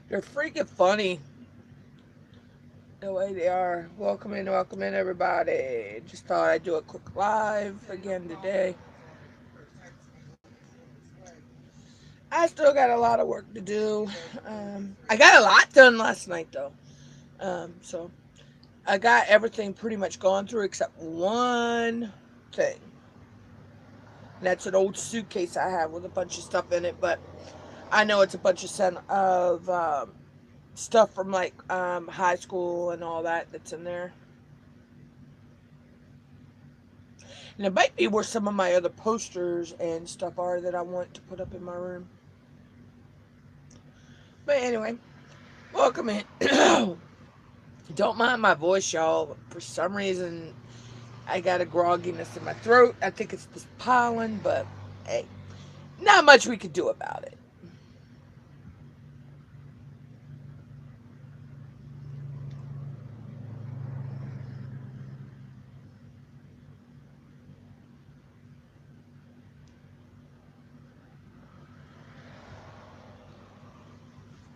They're freaking funny the way they are. Welcome in, everybody. Just thought I'd do a quick live again today. I still got a lot of work to do. I got a lot done last night, though. So I got everything pretty much gone through except one thing. And that's an old suitcase I have with a bunch of stuff in it, but I know it's a bunch of stuff from like high school and all that that's in there. And it might be where some of my other posters and stuff are that I want to put up in my room. But anyway, welcome in. Don't mind my voice, y'all. For some reason, I got a grogginess in my throat. I think it's this pollen, but hey, not much we could do about it.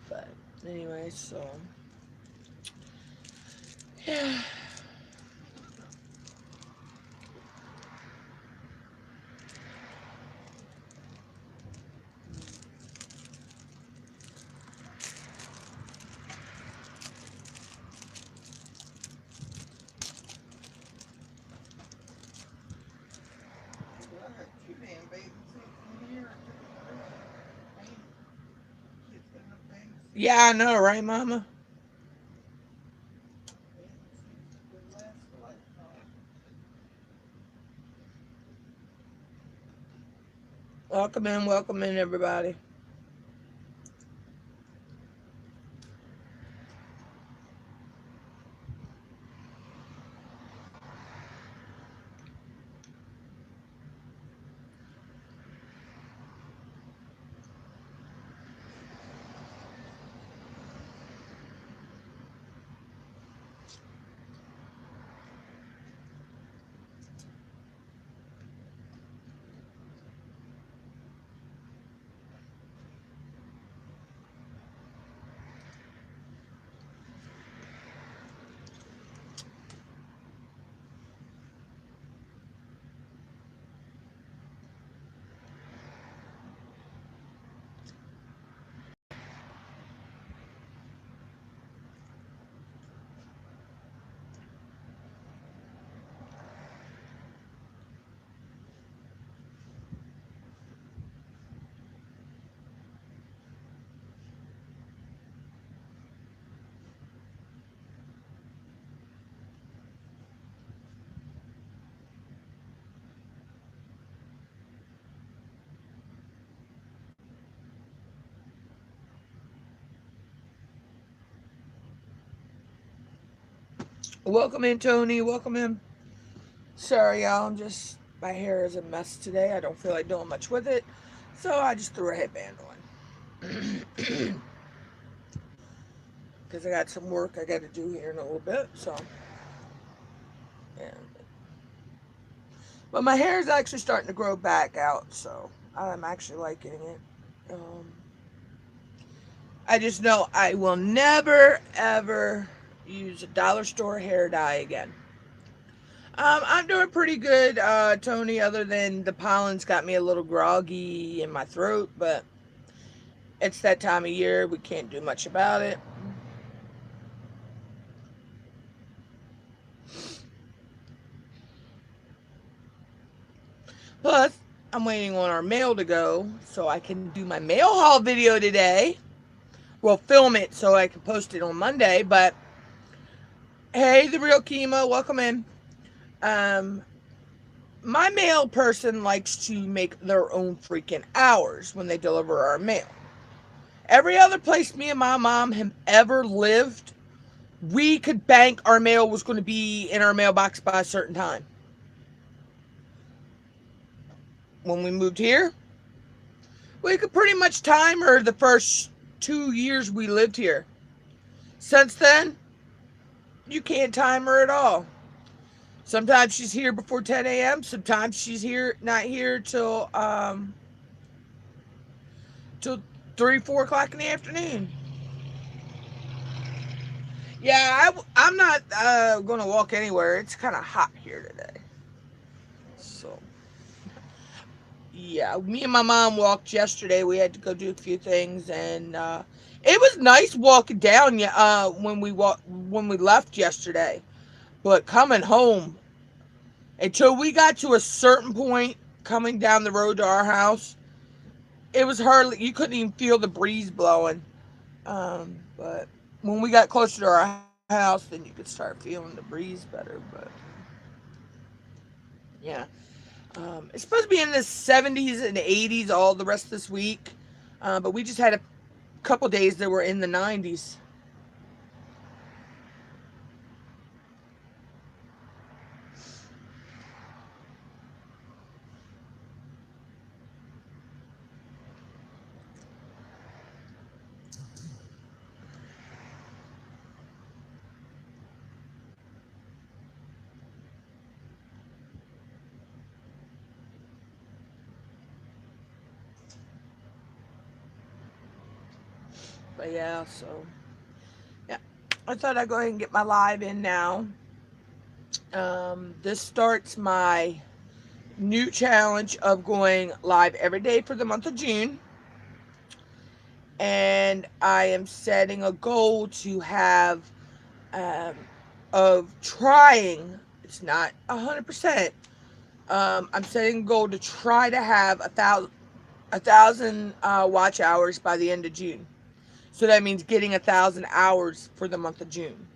But anyway, so yeah. Yeah, I know, right, Mama? Welcome in, everybody. Welcome in, Tony. Welcome in. Sorry, y'all. My hair is a mess today. I don't feel like doing much with it. So I just threw a headband on. Because I got some work I got to do here in a little bit. So, yeah. But my hair is actually starting to grow back out. So I'm actually liking it. I just know I will never, ever use a dollar store hair dye again. I'm doing pretty good, Tony, other than the pollen's got me a little groggy in my throat, but it's that time of year. We can't do much about it. Plus, I'm waiting on our mail to go so I can do my mail haul video today. We'll film it so I can post it on Monday, but hey, the real chemo, welcome in. My mail person likes to make their own freaking hours when they deliver our mail. Every other place me and my mom have ever lived, we could bank our mail was going to be in our mailbox by a certain time. When we moved here, we could pretty much time her the first 2 years we lived here. Since then, you can't time her at all. Sometimes she's here before 10 a.m. Sometimes she's here, not here till 3, 4 o'clock in the afternoon. Yeah, I'm not going to walk anywhere. It's kind of hot here today. So, yeah, me and my mom walked yesterday. We had to go do a few things, and it was nice walking down. When we left yesterday, but coming home until we got to a certain point coming down the road to our house, it was hardly you couldn't even feel the breeze blowing. But when we got closer to our house, then you could start feeling the breeze better. But yeah, it's supposed to be in the 70s and 80s all the rest of this week, but we just had a couple days that were in the 90s. But yeah, so yeah, I thought I'd go ahead and get my live in now. This starts my new challenge of going live every day for the month of June. And I am setting a goal to have, um, of trying, it's not 100%. I'm setting a goal to try to have a thousand watch hours by the end of June. So that means getting 1,000 hours for the month of June.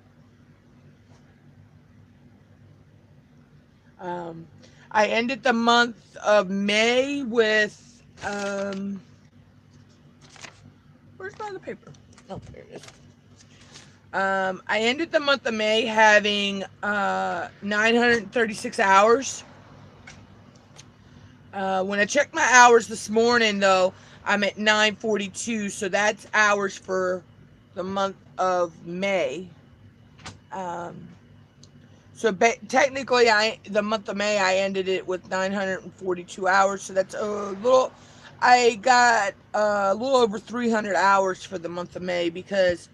Um, I ended the month of May with, where's my other paper? Oh, there it is. I ended the month of May having 936 hours. When I checked my hours this morning, though, I'm at 942, so that's hours for the month of May. Um, technically, the month of May, I ended it with 942 hours, so that's a little. I got a little over 300 hours for the month of May because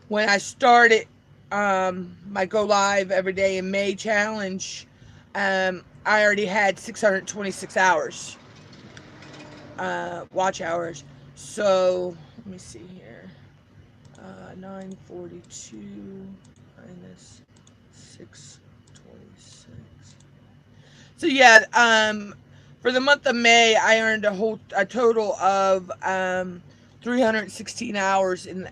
when I started my Go Live Every Day in May challenge, I already had 626 hours, watch hours. So let me see here, 942 minus 626. So yeah, for the month of May, I earned a total of 316 hours in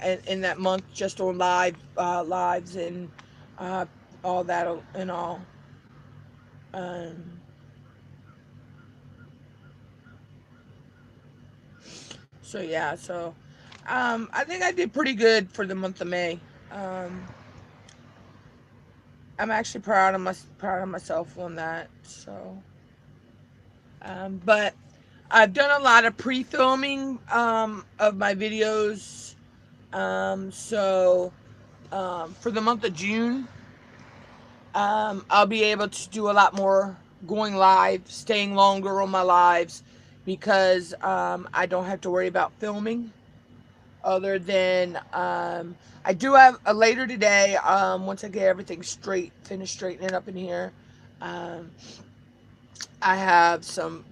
that month just on lives and uh, all that and all. Um, so yeah, I think I did pretty good for the month of May. Um, I'm actually proud of myself on that. So, but I've done a lot of pre-filming of my videos. So for the month of June, I'll be able to do a lot more going live, staying longer on my lives because I don't have to worry about filming. Other than I do have a later today. Once I get everything finished straightening up in here, um, I have some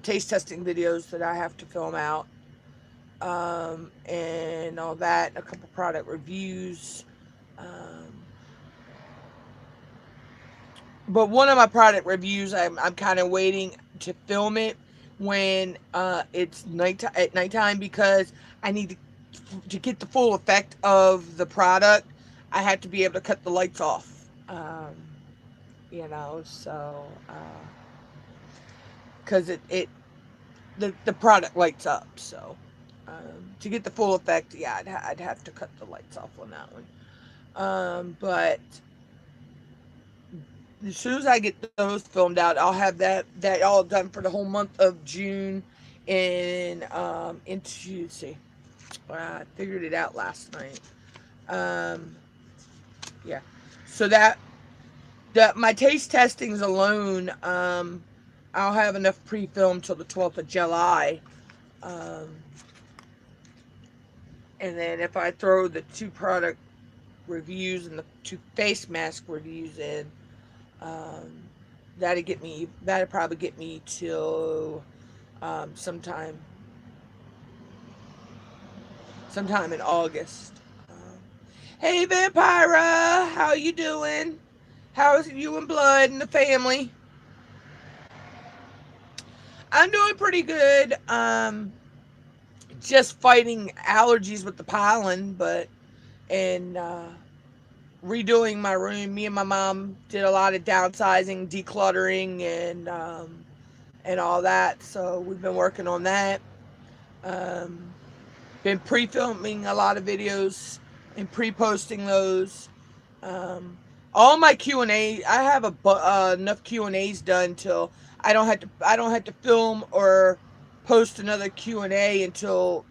taste testing videos that I have to film out, and all that. A couple product reviews. Um, but one of my product reviews, I'm kind of waiting to film it when it's at nighttime because I need to get the full effect of the product. I have to be able to cut the lights off. So because the product lights up. So to get the full effect, yeah, I'd have to cut the lights off on that one. But as soon as I get those filmed out, I'll have that all done for the whole month of June. And into see, I figured it out last night. Um, yeah, so My taste testings alone, I'll have enough pre-film till the 12th of July. Um, and then if I throw the 2 product reviews and the 2 face mask reviews in, um, that'd probably get me till sometime in August. Um, hey Vampira, how you doing? How's you and Blood and the family? I'm doing pretty good. Just fighting allergies with the pollen, but and redoing my room. Me and my mom did a lot of downsizing, decluttering, and all that. So we've been working on that. Um, been pre-filming a lot of videos and pre-posting those. Um, all my Q&A, I have enough Q&As done till I don't have to film or post another Q&A until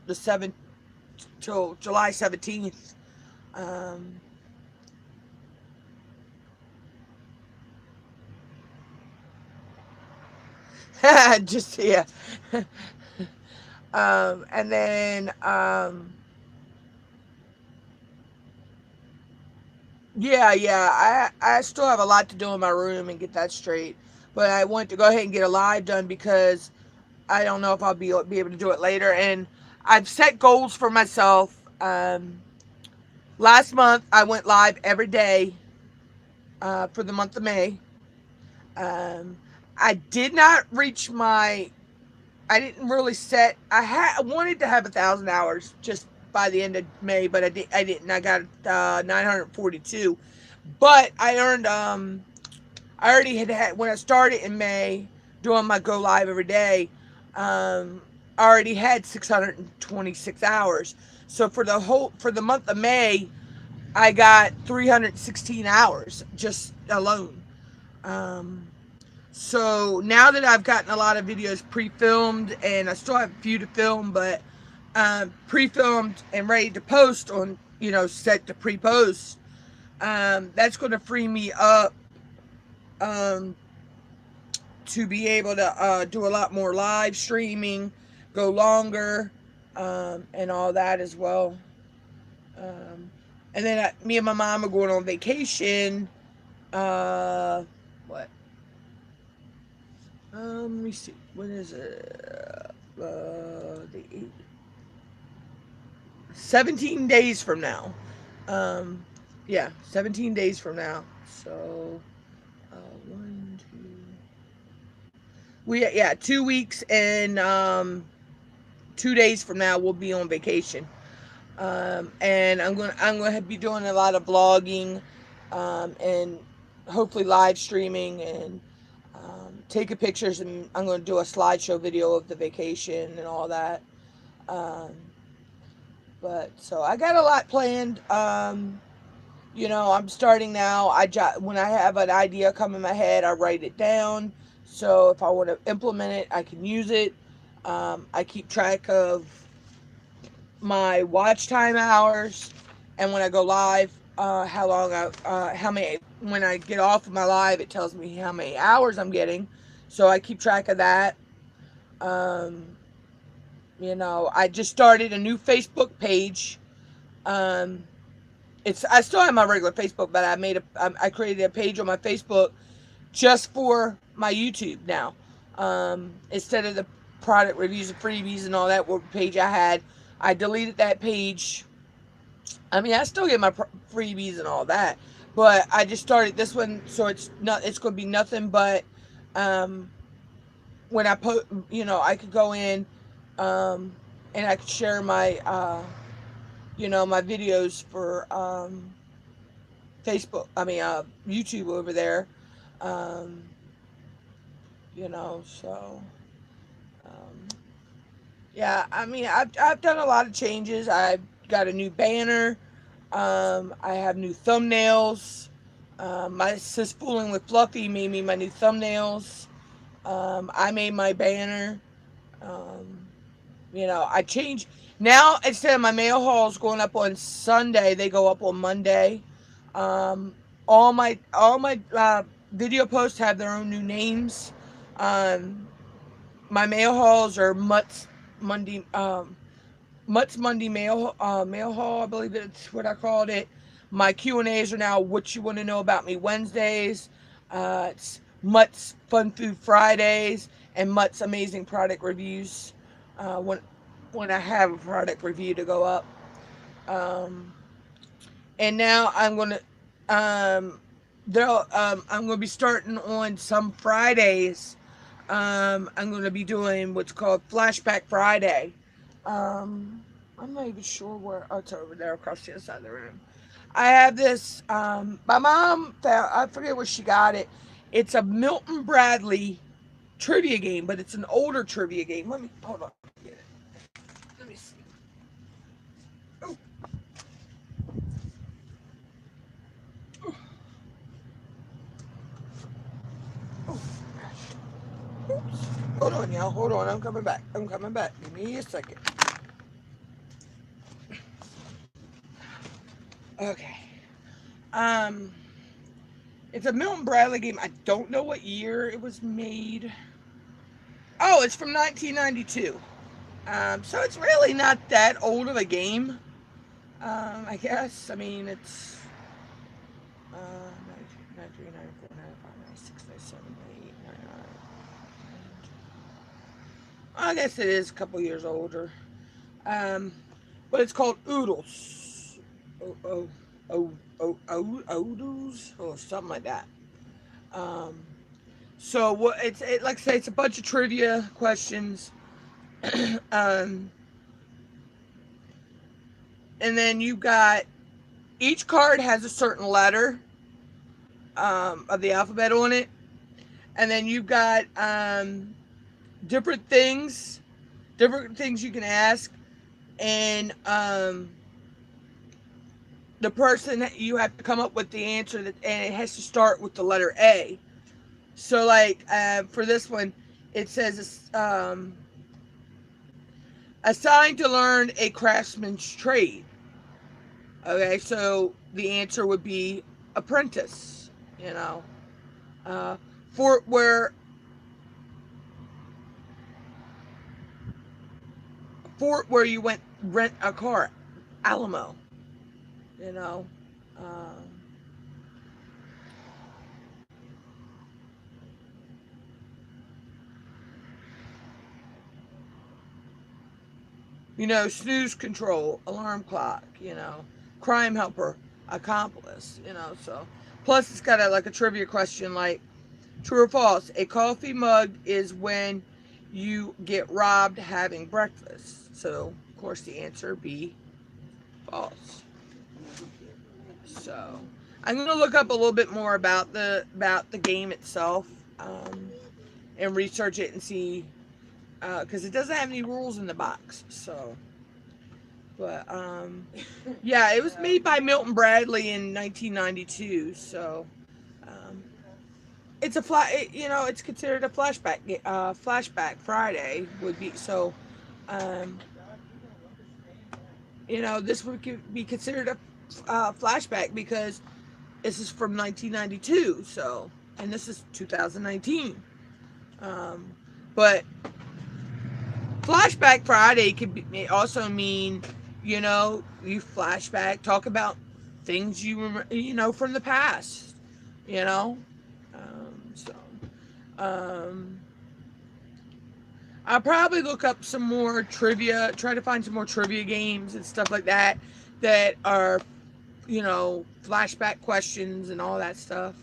till July 17th. Um, just yeah. And then I still have a lot to do in my room and get that straight. But I want to go ahead and get a live done because I don't know if I'll be able to do it later. And I've set goals for myself. Last month I went live every day for the month of May. I did not reach my. I didn't really set. I wanted to have 1,000 hours just by the end of May, but I didn't. I got 942. But I earned. I already had when I started in May doing my go live every day. I already had 626 hours. So for the month of May, I got 316 hours just alone. Um, so now that I've gotten a lot of videos pre-filmed, and I still have a few to film, but pre-filmed and ready to post on, set to pre-post, that's going to free me up um, to be able to do a lot more live streaming, go longer, and all that as well. And then me and my mom are going on vacation. What? Let me see. When is it? The 17 days from now. Yeah, 17 days from now. So, 1, 2. 2 weeks and 2 days from now we'll be on vacation. And I'm gonna be doing a lot of vlogging, and hopefully live streaming and taking pictures, and I'm going to do a slideshow video of the vacation and all that. But so I got a lot planned. I'm starting now. When I have an idea come in my head, I write it down. So if I want to implement it, I can use it. I keep track of my watch time hours, and when I go live, how many, when I get off of my live, it tells me how many hours I'm getting. So I keep track of that. I just started a new Facebook page. I still have my regular Facebook, but I created a page on my Facebook just for my YouTube now. Instead of the product reviews and freebies and all that page I had, I deleted that page. I mean, I still get my freebies and all that, but I just started this one, so it's going to be nothing but when I put, I could go in and I could share my my videos for Facebook. I mean, YouTube over there. So. Yeah, I mean, I've done a lot of changes. I've got a new banner. I have new thumbnails. My sis Fooling with Fluffy made me my new thumbnails. I made my banner. I changed. Now, instead of my mail hauls going up on Sunday, they go up on Monday. all my video posts have their own new names. Um, my mail hauls are Monday Mutt's Monday mail haul, I believe that's what I called it. My Q&As are now what you want to know about me Wednesdays. It's Mutt's Fun Food Fridays and Mutt's Amazing Product Reviews. When I have a product review to go up. Um, and now um I'm gonna be starting on some Fridays. I'm gonna be doing what's called Flashback Friday. I'm not even sure where. Oh, it's over there across the other side of the room. I have this. My mom found. I forget where she got it. It's a Milton Bradley trivia game, but it's an older trivia game. Let me hold on. Get it. Let me see. Oh, oh, oh. Oops. Hold on, y'all. Hold on. I'm coming back. I'm coming back. Give me a second. Okay. Um, it's a Milton Bradley game. I don't know what year it was made. Oh, it's from 1992. So it's really not that old of a game. I guess. I mean, it's 93, 94, 95, 96, 97, 98, 99. I guess it is a couple years older. Um, but it's called Oodles. Oh, oh, Oodles? Or something like that. Um, so what like I say, it's a bunch of trivia questions. um, and then you got each card has a certain letter of the alphabet on it, and then you've got different things, different things you can ask, and the person you have to come up with the answer that, and it has to start with the letter A. So like for this one, it says assigned to learn a craftsman's trade. Okay, so the answer would be apprentice. You know, uh, Fort where you went rent a car, Alamo. You know, um, snooze control, alarm clock. Crime helper, accomplice. So plus it's got like a trivia question like true or false. A coffee mug is when you get robbed having breakfast. So of course the answer B, false. So I'm gonna look up a little bit more about the game itself, and research it and see, because it doesn't have any rules in the box. So, but yeah, it was made by Milton Bradley in 1992. So it's a it's considered a flashback Friday would be so. Um, this would be considered a flashback because this is from 1992. So, and this is 2019. Um, but flashback Friday may also mean, you flashback, talk about things you remember, from the past, you know. So, um, I'll probably look up some more trivia, try to find some more trivia games and stuff like that that are, flashback questions and all that stuff.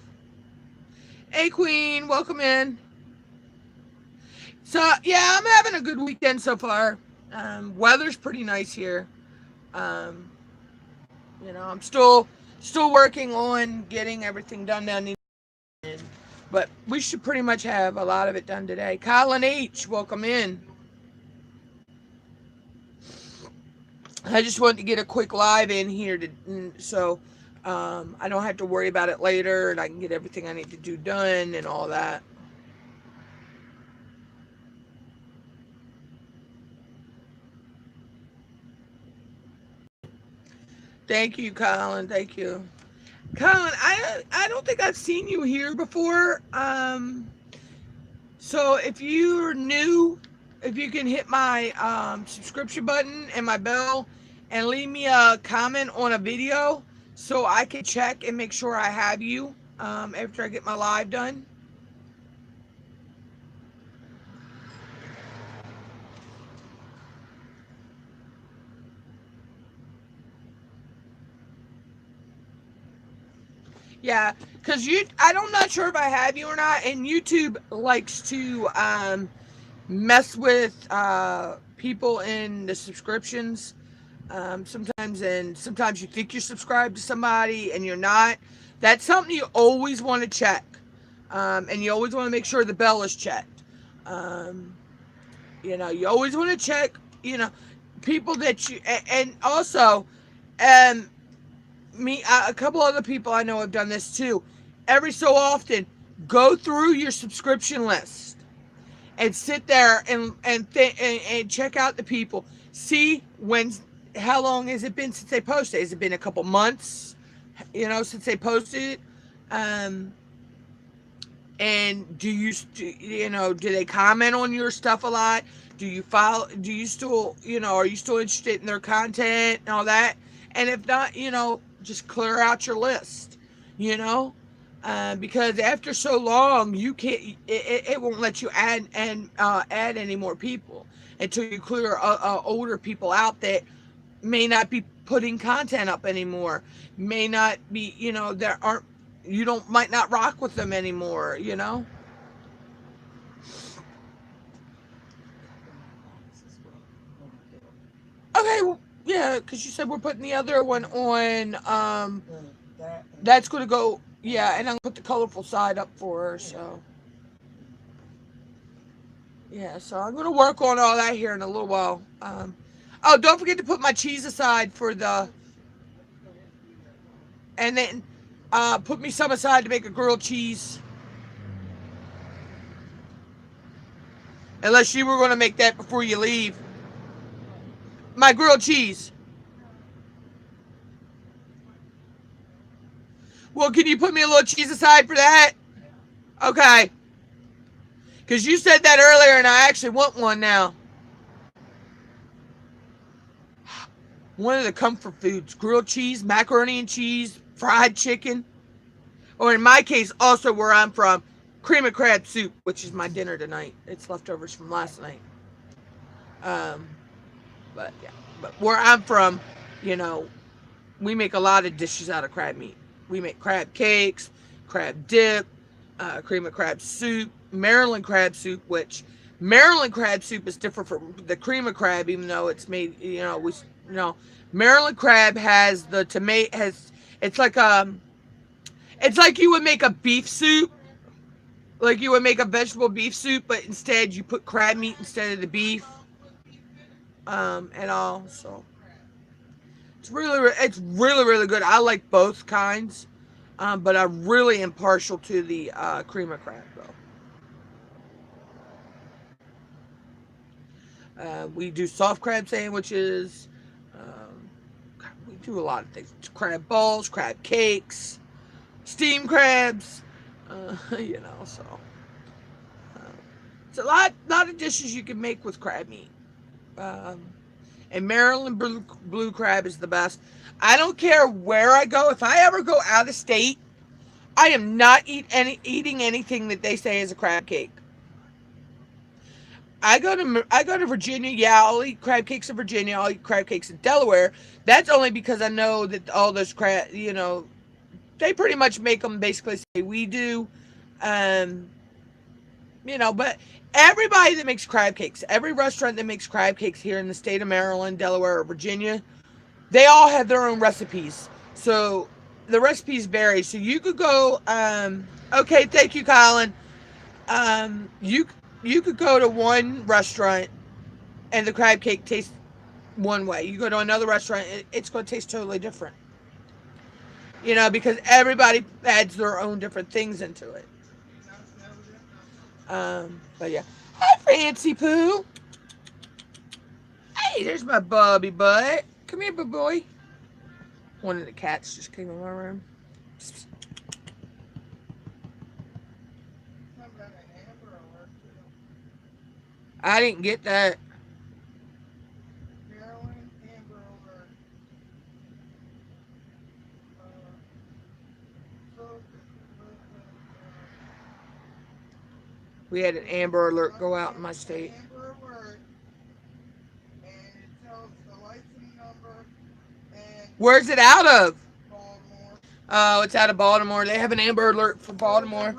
Hey, Queen, welcome in. So yeah, I'm having a good weekend so far. Weather's pretty nice here. Um, I'm still working on getting everything done down in, but we should pretty much have a lot of it done today. Colin H, welcome in. I just wanted to get a quick live in here so I don't have to worry about it later, and I can get everything I need to do done and all that. Thank you, Colin. Thank you. Colin, I don't think I've seen you here before. So if you're new, if you can hit my subscription button and my bell and leave me a comment on a video so I can check and make sure I have you after I get my live done. Yeah, because I'm not sure if I have you or not, and YouTube likes to mess with people in the subscriptions sometimes, and sometimes you think you're subscribed to somebody and you're not. That's something you always want to check, and you always want to make sure the bell is checked. Um, you always want to check, people that and also, um, a couple other people I know have done this too. Every so often, go through your subscription list and sit there and check out the people. See how long has it been since they posted? Has it been a couple months? Since they posted. Um, and do they comment on your stuff a lot? Do you follow? Do you still, are you still interested in their content and all that? And if not, just clear out your list. You know, because after so long, you can't. It won't let you add any more people until you clear older people out that may not be putting content up anymore. May not be. There aren't. You don't might not rock with them anymore. Okay, well, yeah, because you said we're putting the other one on. That's going to go. Yeah, and I'm going to put the colorful side up for her. So yeah, so I'm going to work on all that here in a little while. Oh, don't forget to put my cheese aside for and then put me some aside to make a grilled cheese. Unless you were going to make that before you leave. My grilled cheese. Well, can you put me a little cheese aside for that? Okay. Because you said that earlier and I actually want one now. One of the comfort foods: grilled cheese, macaroni and cheese, fried chicken. Or in my case, also where I'm from, cream of crab soup, which is my dinner tonight. It's leftovers from last night. Um, but yeah, but where I'm from, you know, we make a lot of dishes out of crab meat. We make crab cakes, crab dip, cream of crab soup, Maryland crab soup, which Maryland crab soup is different from the cream of crab, even though it's made, Maryland crab has the tomato, it's like, it's like you would make a beef soup, like you would make a vegetable beef soup, but instead you put crab meat instead of the beef, and all, so. It's really good. I like both kinds, but I really am partial to the cream of crab though. We do soft crab sandwiches. We do a lot of things: crab balls, crab cakes, steamed crabs. So uh, it's a lot of dishes you can make with crab meat. Um, and Maryland blue crab is the best. I don't care where I go. If I ever go out of state, I am not eating anything that they say is a crab cake. I go to Virginia. Yeah, I'll eat crab cakes in Virginia. I'll eat crab cakes in Delaware. That's only because I know that all those crab, they pretty much make them basically say we do. Um, but everybody that makes crab cakes, every restaurant that makes crab cakes here in the state of Maryland, Delaware, or Virginia, they all have their own recipes. So the recipes vary. So you could go, okay, thank you, Colin. You could go to one restaurant and the crab cake tastes one way. You go to another restaurant, it's going to taste totally different. Because everybody adds their own different things into it. But yeah. Hi, Fancy Poo. Hey, there's my Bubby butt. Come here, big boy. One of the cats just came in my room. I didn't get that. We had an Amber Alert go out in my state. Where's it out of? Oh, it's out of Baltimore. They have an Amber Alert for Baltimore.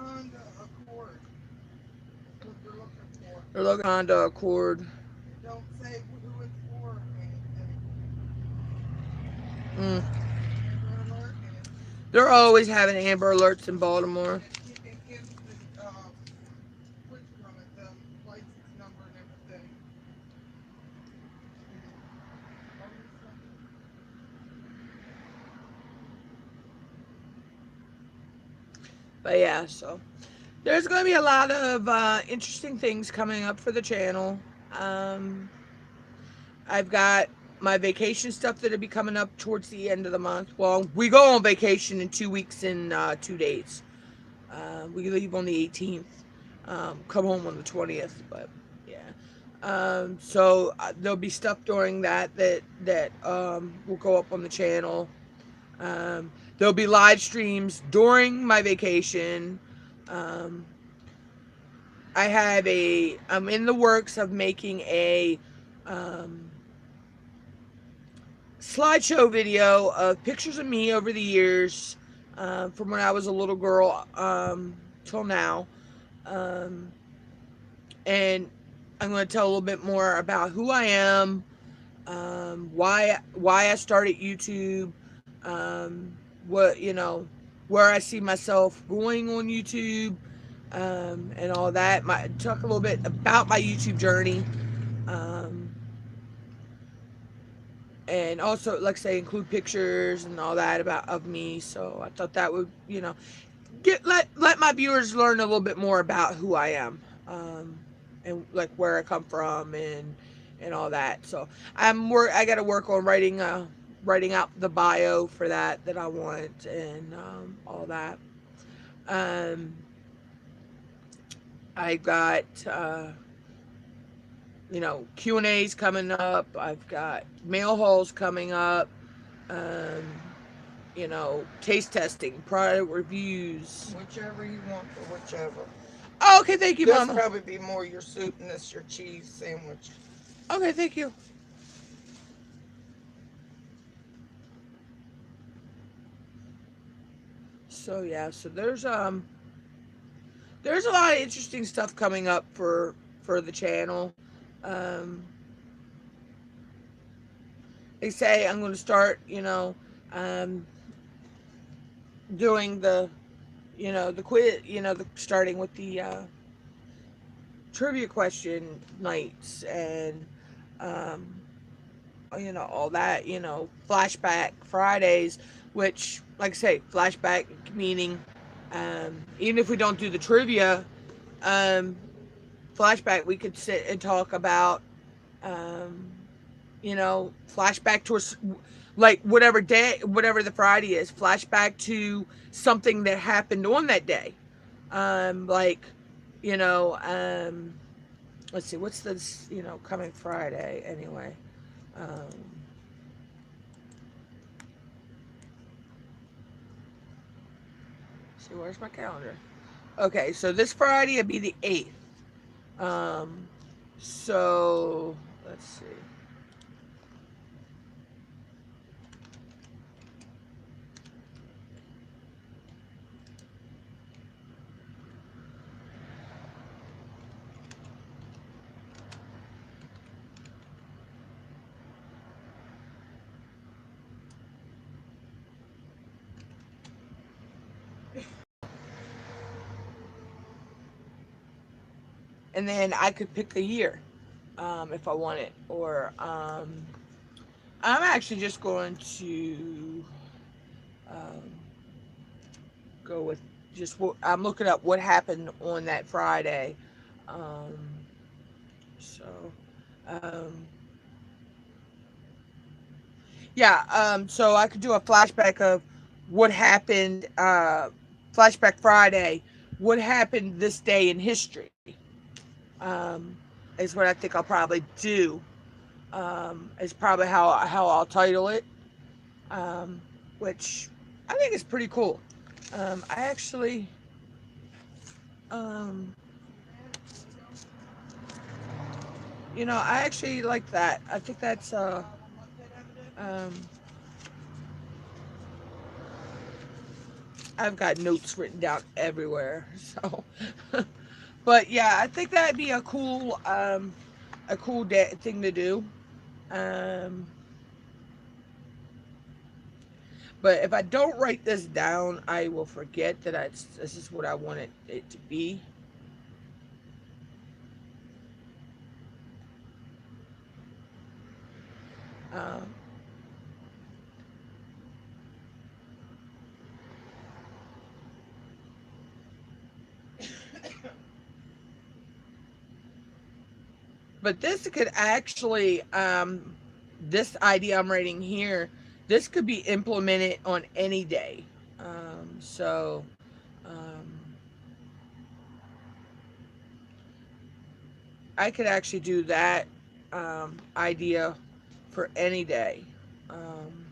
They're looking at Honda Accord. Mm. They're always having Amber Alerts in Baltimore. But yeah, so there's going to be a lot of interesting things coming up for the channel. Um, I've got my vacation stuff that'll be coming up towards the end of the month. Well, we go on vacation in 2 weeks and 2 days. We leave on the 18th, come home on the 20th, but yeah. So there'll be stuff during that will go up on the channel. There'll be live streams during my vacation. I'm in the works of making a slideshow video of pictures of me over the years, from when I was a little girl till now. And I'm going to tell a little bit more about who I am, why I started YouTube, where I see myself going on YouTube, and all that. Talk a little bit about my YouTube journey, and also, like I say, include pictures and all that of me. So I thought that would, let my viewers learn a little bit more about who I am, and like where I come from and all that. So I got to work on writing out the bio for that I want, and all that. I got Q&A's coming up. I've got mail hauls coming up. Taste testing, product reviews. Whichever you want for whichever. Oh, okay, thank you, Mama. This probably be more your soup and this your cheese sandwich. Okay, thank you. So yeah, so there's a lot of interesting stuff coming up for the channel. They say I'm going to start, doing the quiz, starting with the trivia question nights, and all that, flashback Fridays, which, like I say, flashback meaning, even if we don't do the trivia, flashback, we could sit and talk about, flashback to like whatever day, whatever the Friday is, flashback to something that happened on that day. Let's see, what's this, coming Friday anyway. See, where's my calendar? Okay, so this Friday would be the 8th. So let's see. And then I could pick a year, if I want it, or I'm actually just going to go with just what I'm looking up what happened on that Friday. So yeah, so I could do a flashback of what happened, flashback Friday what happened this day in history. Um, is what I think I'll probably do. Is probably how I'll title it, um, which I think is pretty cool. I actually, um, I actually like that. I think that's um, I've got notes written down everywhere. So, but yeah, I think that'd be a cool thing to do. Um, but if I don't write this down, I will forget that this is what I wanted it to be. Um, but this could actually, this idea I'm writing here, this could be implemented on any day. So, um, I could actually do that idea for any day. Um,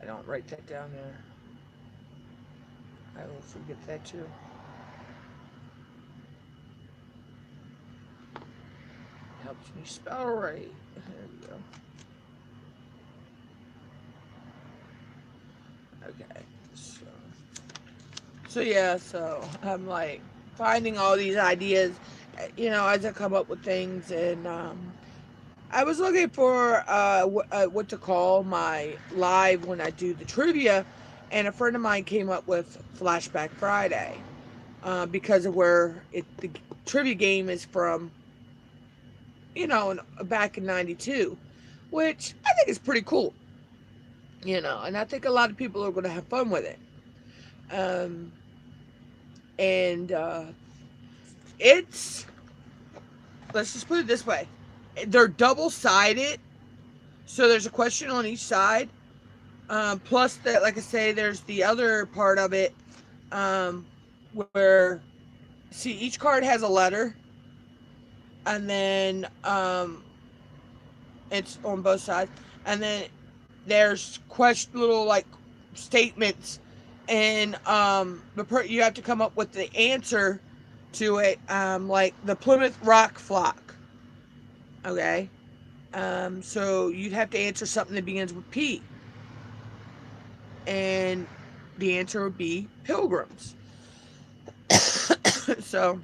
I don't write that down there. I will forget that too. Helps me spell right. There we go. Okay. So yeah, so I'm like finding all these ideas, as I come up with things, and I was looking for what to call my live when I do the trivia, and a friend of mine came up with Flashback Friday, because of where the trivia game is from, back in '92, which I think is pretty cool, and I think a lot of people are going to have fun with it. Um, and it's let's just put it this way: they're double sided, so there's a question on each side. Plus, that, like I say, there's the other part of it, um, where see each card has a letter, and then it's on both sides, and then there's little like statements, and you have to come up with the answer to it, like the Plymouth Rock flock. Okay, so you'd have to answer something that begins with P, and the answer would be pilgrims. So,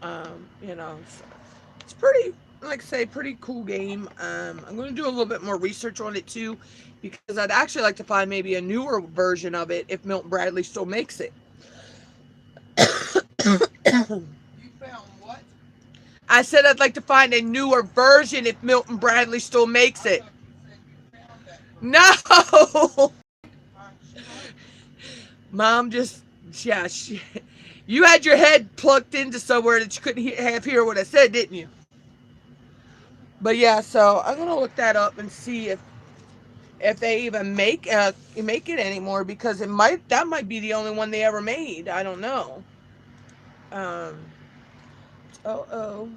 it's pretty, like I say, pretty cool game. I'm going to do a little bit more research on it too, because I'd actually like to find maybe a newer version of it if Milton Bradley still makes it. You found what? I said I'd like to find a newer version if Milton Bradley still makes I it. thought you said you found that version. No! Aren't you right? Mom just, yeah, you had your head plugged into somewhere that you couldn't hear what I said, didn't you? But yeah, so I'm gonna look that up and see if they even make it anymore, because that might be the only one they ever made. I don't know. Um, oh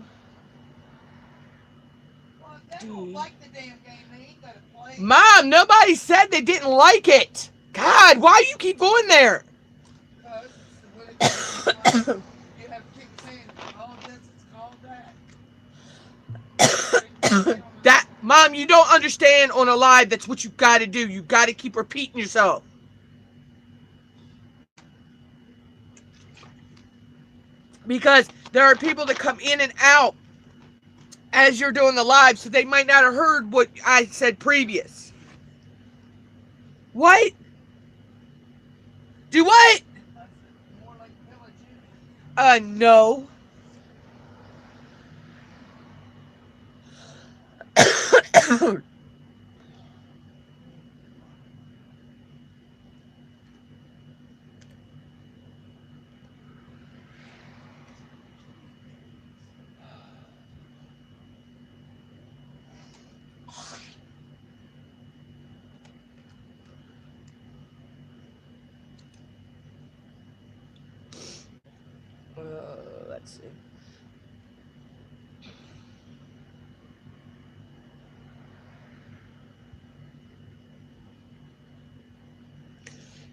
Well, if they don't D. like the damn game, they ain't gonna play it. Mom, nobody said they didn't like it. God, why do you keep going there? Because it's what it is in life. You have to keep saying it's called this, it's called that. That, Mom, you don't understand on a live. That's what you got to do. You got to keep repeating yourself. Because there are people that come in and out as you're doing the live, so they might not have heard what I said previous. What? Do what? More like villages. No. let's see.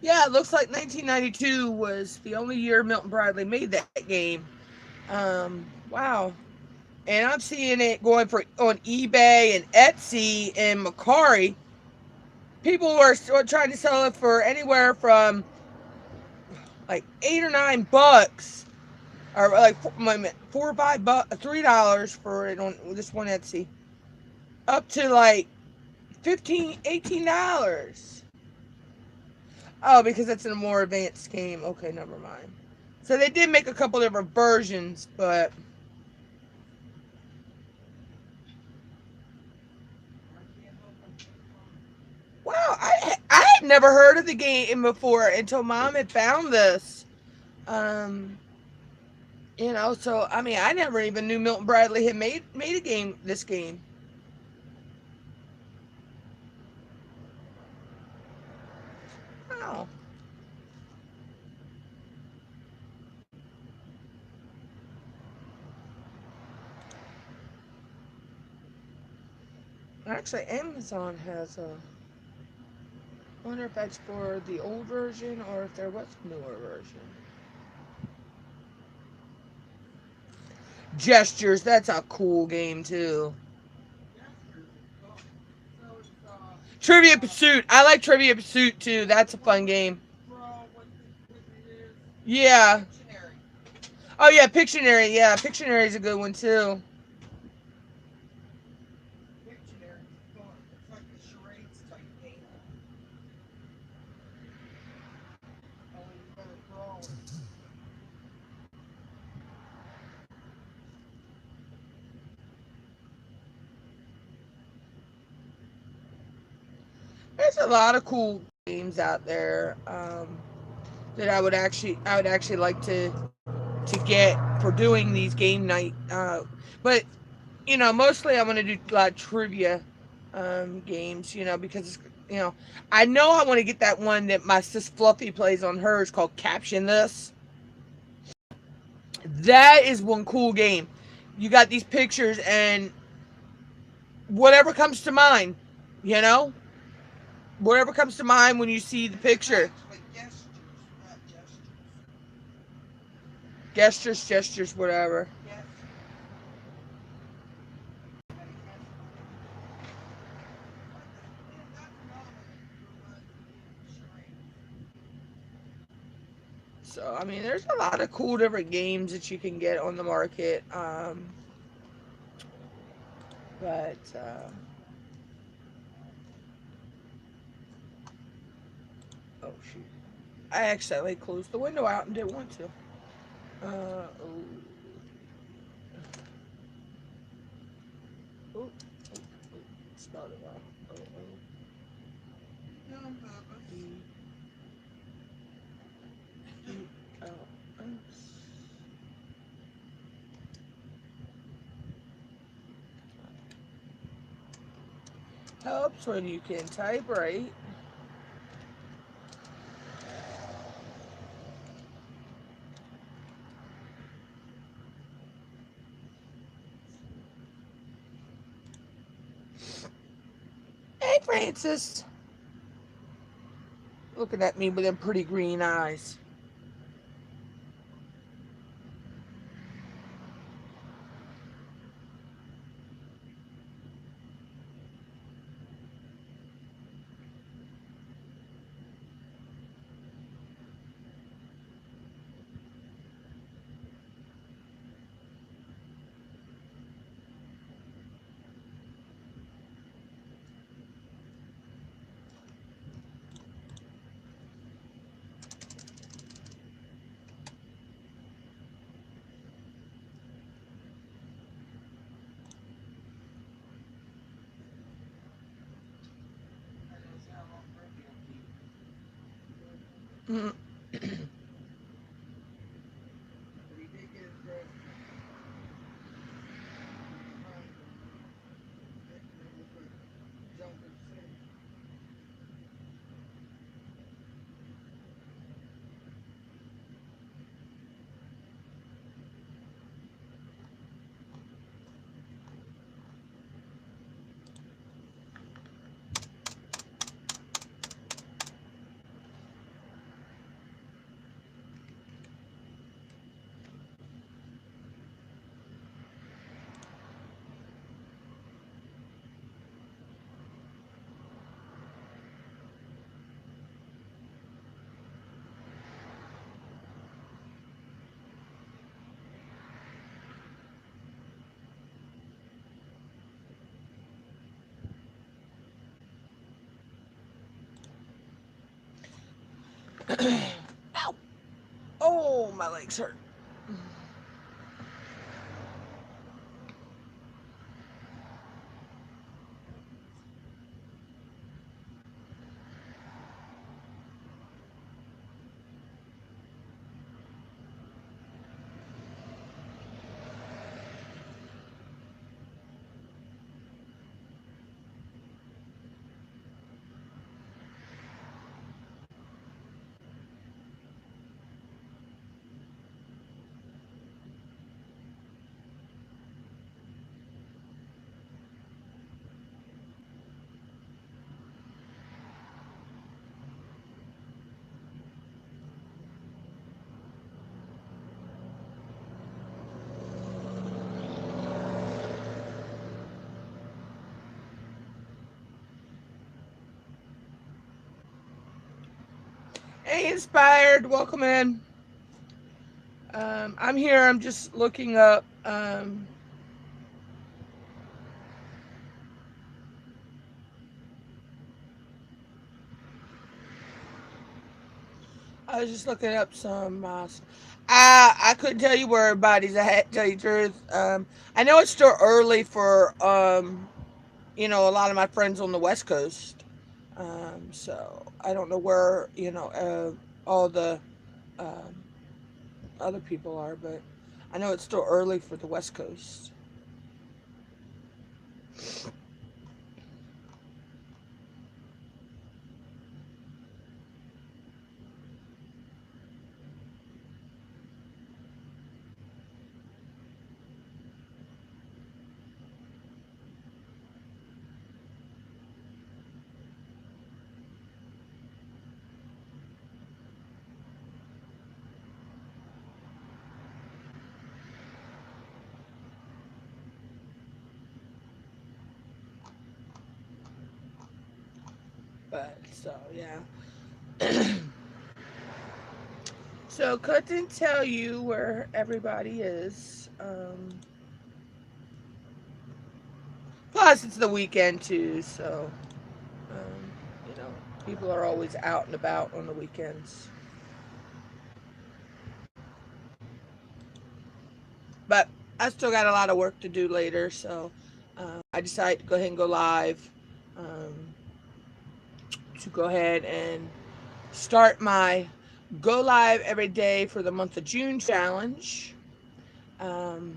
Yeah, it looks like 1992 was the only year Milton Bradley made that game. Wow. And I'm seeing it going for on eBay and Etsy and Macari. People are still trying to sell it for anywhere from like $8 or $9, or like $4 or $5, $3 for it on this one Etsy, up to like 15, $18. Oh, because it's in a more advanced game. Okay, never mind. So they did make a couple different versions, but wow, I had never heard of the game before until Mom had found this. Um, so I mean, I never even knew Milton Bradley had made a game. This game. Wow. Actually, Amazon has a. I wonder if that's for the old version or if there was a newer version. Gestures. That's a cool game too. So it's Trivia Pursuit. I like Trivia Pursuit too. That's a fun game. for what it is. Yeah. Dictionary. Oh yeah, Pictionary. Yeah, Pictionary is a good one too. Dictionary is fun. It's like a charades type game. Only you better draw it. There's a lot of cool games out there that I would actually like to get for doing these game night. But mostly I want to do a lot of trivia games. Because I know I want to get that one that my sis Fluffy plays on hers called Caption This. That is one cool game. You got these pictures and whatever comes to mind, you know, whatever comes to mind when you see the picture. Actually, gestures, not gestures. Gestures, whatever. Gestures. So I mean, there's a lot of cool different games that you can get on the market. But oh shoot, I accidentally closed the window out and didn't want to. Oh, oh, oh, spelled it wrong. Oh, E, E, L, S. Helps when you can type right. Hey, Francis. Looking at me with them pretty green eyes. Mm. Ow! Oh, my legs hurt. Hey, Inspired, welcome in. I'm here. I'm just looking up. I was just looking up some. I couldn't tell you where everybody's at. Tell you the truth. I know it's still early for a lot of my friends on the West Coast. So I don't know where all the um, other people are, but I know it's still early for the West Coast. But so yeah. So couldn't tell you where everybody is. Plus, it's the weekend too, so um, you know people are always out and about on the weekends. But I still got a lot of work to do later, so I decided to go ahead and go live um, to go ahead and start my go live every day for the month of June challenge. Um,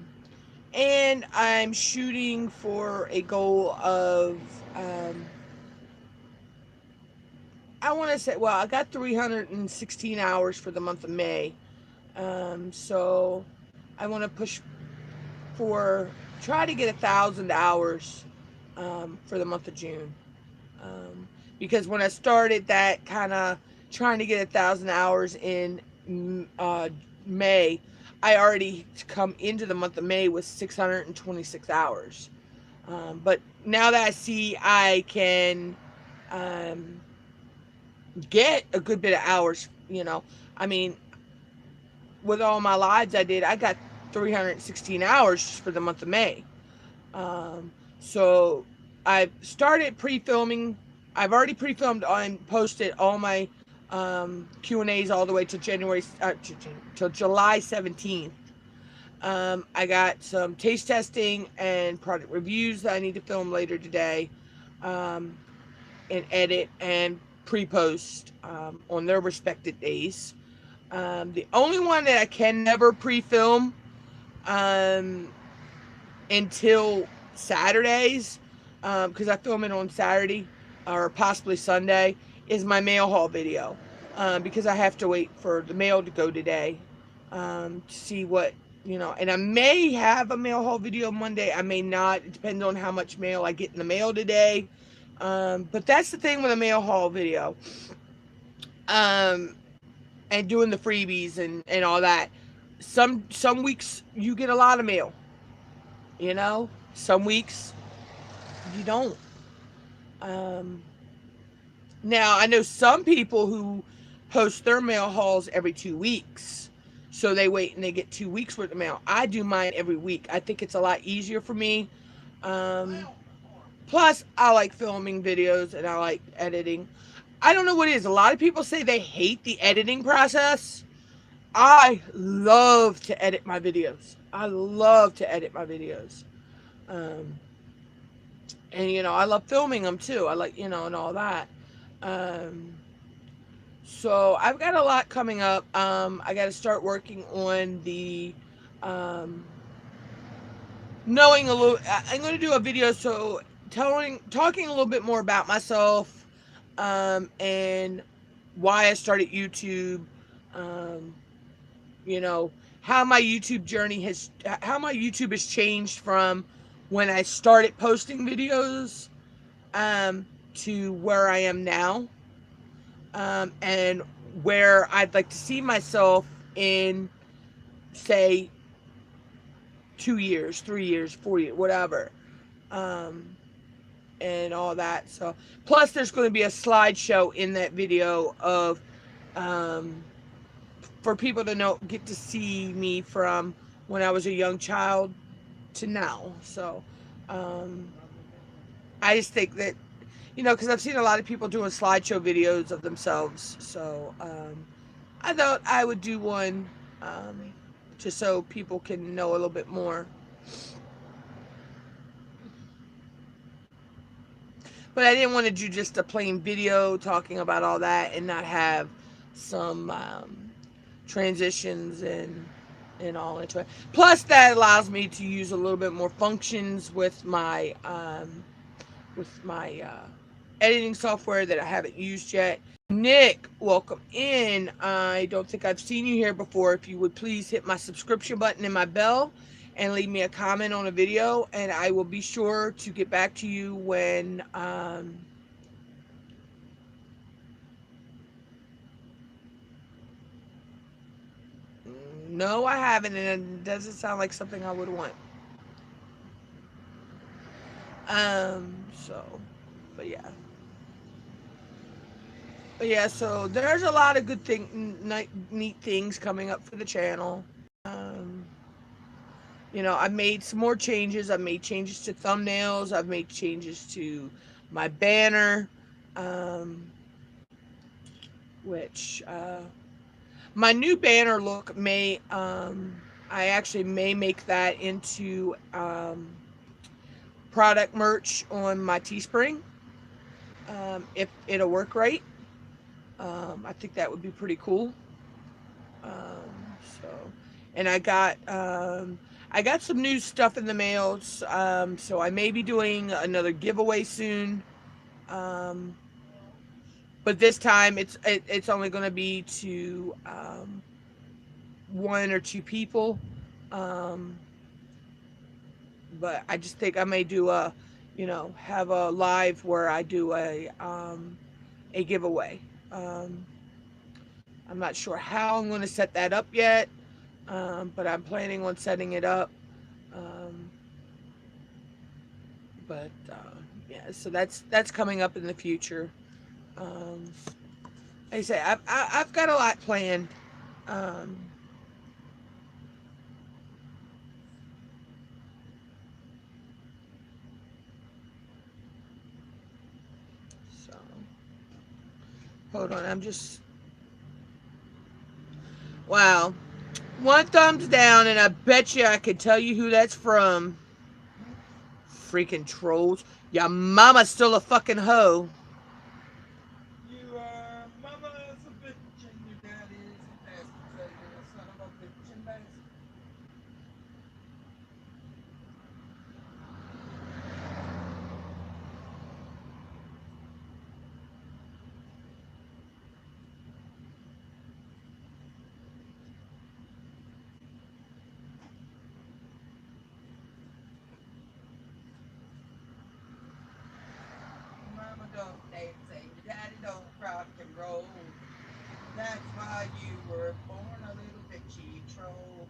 and I'm shooting for a goal of, um, I want to say, well, I got 316 hours for the month of May. So I want to push for, try to get 1,000 hours for the month of June. Um, because when I started that kind of trying to get 1,000 hours in May, I already come into the month of May with 626 hours. But now that I see I can um, get a good bit of hours, I mean, with all my lives I did, I got 316 hours just for the month of May. So I've started pre-filming. I've already pre-filmed and posted all my Q&As all the way to till July 17th. I got some taste testing and product reviews that I need to film later today, um, and edit and pre-post on their respected days. The only one that I can never pre-film um, until Saturdays, because I film it on Saturday or possibly Sunday, is my mail haul video. Because I have to wait for the mail to go today to see what, and I may have a mail haul video Monday. I may not. It depends on how much mail I get in the mail today. But that's the thing with a mail haul video. Um, and doing the freebies and all that. Some weeks you get a lot of mail. Some weeks you don't. Um, Now I know some people who post their mail hauls every 2 weeks, so they wait and they get 2 weeks worth of mail. I do mine every week. I think it's a lot easier for me. Um, Plus, I like filming videos and I like editing. I don't know what it is. A lot of people say they hate the editing process. I love to edit my videos. I love to edit my videos. Um, and, I love filming them too. I like, and all that. Um, so I've got a lot coming up. I got to start working on the um, knowing a little. I'm going to do a video talking a little bit more about myself, and why I started YouTube. Um, you know how my YouTube has changed from when I started posting videos, to where I am now, and where I'd like to see myself in, say, 2 years, 3 years, 4 years, whatever, um, and all that. So, plus, there's going to be a slideshow in that video of, um, for people to get to see me from when I was a young child to now. So, um, I just think that, because I've seen a lot of people doing slideshow videos of themselves. So, I thought I would do one, um, just so people can know a little bit more. But I didn't want to do just a plain video talking about all that and not have some, transitions and all into it. Plus, that allows me to use a little bit more functions with my editing software that I haven't used yet. Nick, welcome in. I don't think I've seen you here before. If you would please hit my subscription button and my bell and leave me a comment on a video, and I will be sure to get back to you when, no, I haven't, and it doesn't sound like something I would want. So, but yeah. But yeah, so there's a lot of neat things coming up for the channel. Um, I made some more changes. I've made changes to thumbnails. I've made changes to my banner, um, which, my new banner look I actually may make that into, product merch on my Teespring, if it'll work right. I think that would be pretty cool. So, and I got some new stuff in the mail. So I may be doing another giveaway soon. Um, but this time it's only going to be to, one or two people. Um, but I just think I may do have a live where I do a giveaway. Um, I'm not sure how I'm going to set that up yet, but I'm planning on setting it up. Um, but yeah, so that's coming up in the future. Um, like I say, I've got a lot planned. Um, so hold on, wow. One thumbs down, and I bet you I could tell you who that's from. Freaking trolls. Your mama's still a fucking hoe. You mama is a bitch and your daddy is a bastard. So you're a son of a bitch and bastard. Mama don't dance and your daddy don't rock and roll. That's why you were born a little bitchy troll.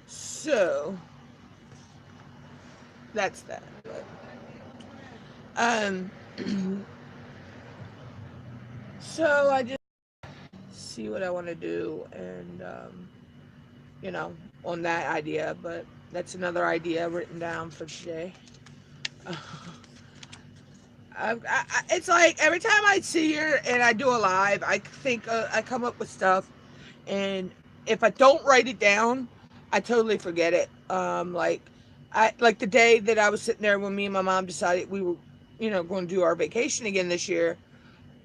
So that's that. Um, so I just see what I want to do, and on that idea. But that's another idea written down for today. It's like every time I sit here and I do a live, I think I come up with stuff, and if I don't write it down, I totally forget it. Like I like the day that I was sitting there when me and my mom decided we were, going to do our vacation again this year.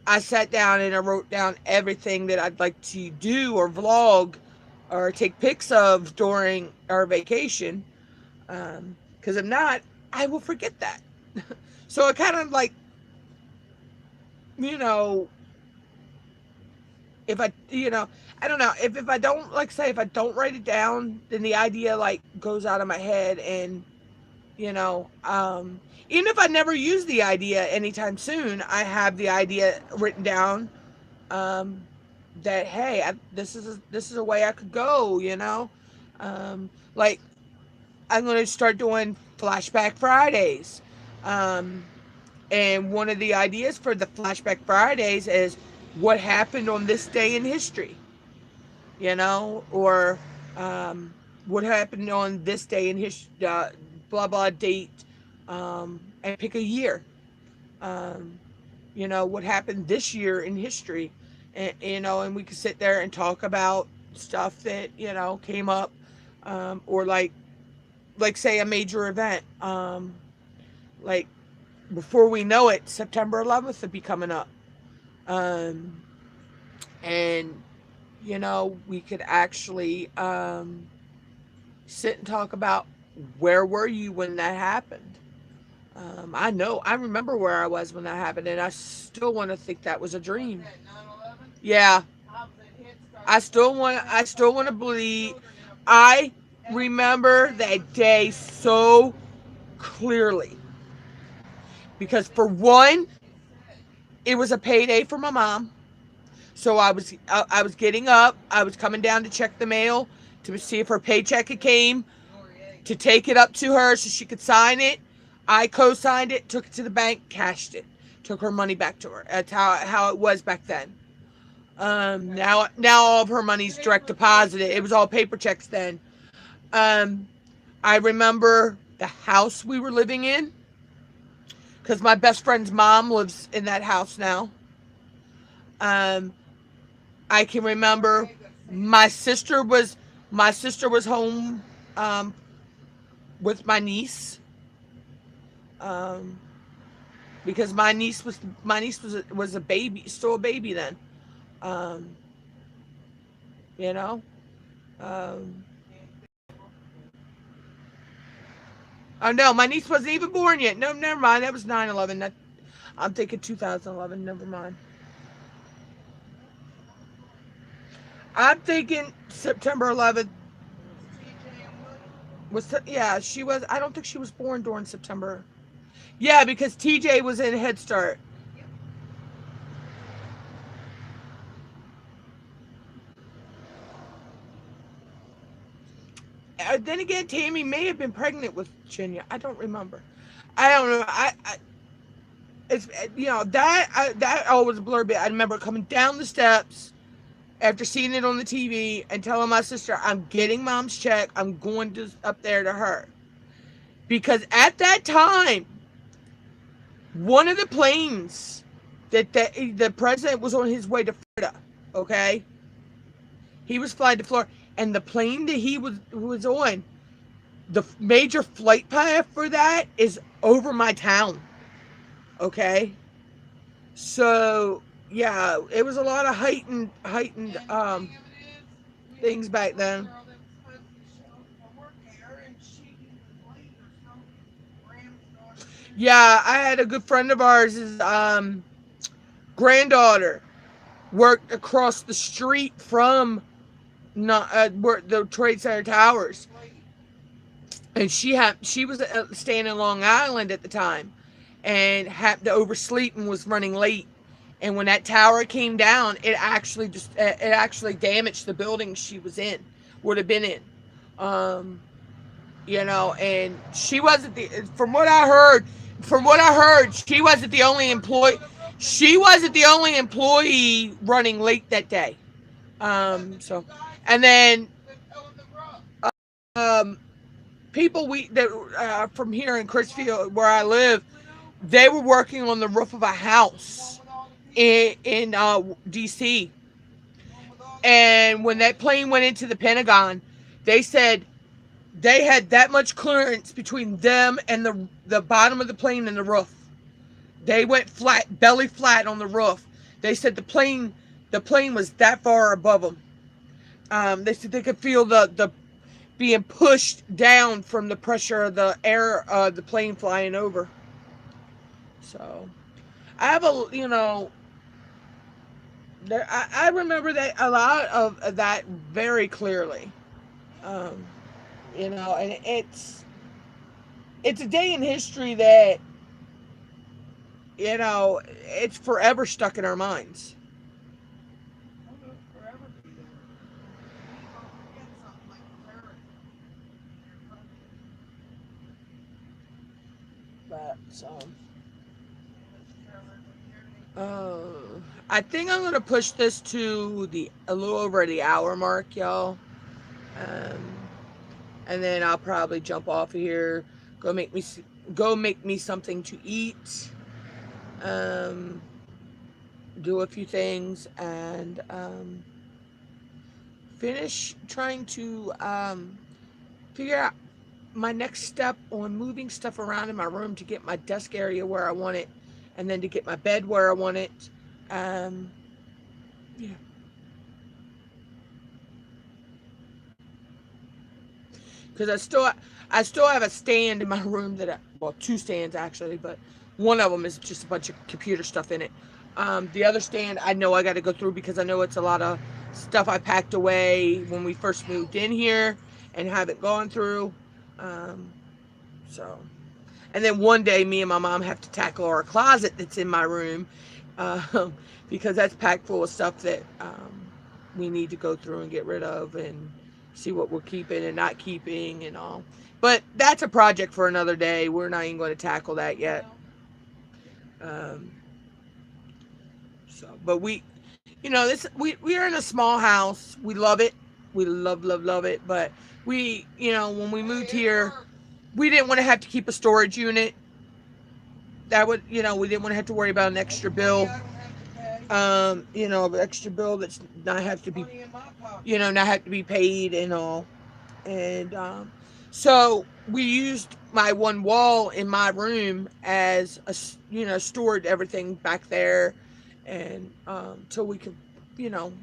I sat down and I wrote down everything that I'd like to do or vlog or take pics of during our vacation. Because if not, I will forget that. So it kind of like, you know, if I, I don't know, if I don't, like say, if I don't write it down, then the idea like goes out of my head, and, you know, even if I never use the idea anytime soon, I have the idea written down, um, that, hey, this is a way I could go, like I'm going to start doing flashback Fridays. Um, And one of the ideas for the Flashback Fridays is what happened on this day in history, or what happened on this day in history, blah, blah, date, and pick a year. Um, what happened this year in history. And we could sit there and talk about stuff that, came up, or like say a major event. Like before we know it, September 11th will be coming up. Um, and, we could actually sit and talk about where were you when that happened. I remember where I was when that happened, and I still want to think that was a dream. Yeah, I still want to believe. I remember that day so clearly because, for one, it was a payday for my mom. So I was getting up. I was coming down to check the mail to see if her paycheck had came, to take it up to her so she could sign it. I co-signed it, took it to the bank, cashed it, took her money back to her. That's how it was back then. Now all of her money's direct deposited. It was all paper checks then. Um, I remember the house we were living in because my best friend's mom lives in that house now. Um, I can remember my sister was home, um, with my niece, um, because my niece was a baby, still a baby then. Um, you know. Um, oh no, my niece wasn't even born yet. No, never mind. That was 9/11. I'm thinking 2011. Never mind. I'm thinking September 11th yeah, she was. I don't think she was born during September. Yeah, because TJ was in Head Start. Then again, Tammy may have been pregnant with Virginia. I don't remember. I don't know. It's that always a blur bit. I remember coming down the steps after seeing it on the TV and telling my sister, "I'm getting mom's check. I'm going to up there to her," because at that time, one of the planes that the president was on his way to Florida. Okay, he was flying to Florida, and the plane that he was on, the major flight path for that is over my town. Okay, so yeah, it was a lot of heightened things back then. Yeah, I had a good friend of ours, his granddaughter worked across the street from not where the Trade Center Towers, and she was staying in Long Island at the time, and happened to oversleep and was running late. And when that tower came down, it actually damaged the building she was in, would have been in. Um, and she wasn't the from what I heard, she wasn't the only employee. She wasn't the only employee running late that day. So, and then, um, people that from here in Chrisfield, where I live, they were working on the roof of a house in DC, and when that plane went into the Pentagon, they said they had that much clearance between them and the bottom of the plane and the roof. They went flat, belly flat on the roof. They said the plane was that far above them. They said they could feel the being pushed down from the pressure of the air, the plane flying over. So I have I remember that a lot of that very clearly. Um, and it's a day in history that it's forever stuck in our minds. Oh, it'll forever be there. You ain't gonna forget something like the terrorist in your country. But so, Let's tell everybody here I think I'm gonna push this to the a little over the hour mark, y'all. Um, and then I'll probably jump off of here, go make me go make me something to eat, um, do a few things, and finish trying to figure out my next step on moving stuff around in my room to get my desk area where I want it, and then to get my bed where I want it. Um, yeah, because I still have a stand in my room well, two stands actually, but one of them is just a bunch of computer stuff in it. The other stand I know I got to go through because I know it's a lot of stuff I packed away when we first moved in here and haven't gone through. Um, so, and then one day me and my mom have to tackle our closet that's in my room, um, because that's packed full of stuff that we need to go through and get rid of and see what we're keeping and not keeping and all. But that's a project for another day. We're not even going to tackle that yet. well, Um, but we are in a small house. We love it. We love it. But when we moved hey, it here, works. we didn't want to have to keep a storage unit. That would, we didn't want to have to worry about an extra That's money bill. I don't have to pay. An extra bill that's not have to be, Money in my pocket. not have to be paid and all. And so we used my one wall in my room as stored everything back there, and till we could, you know,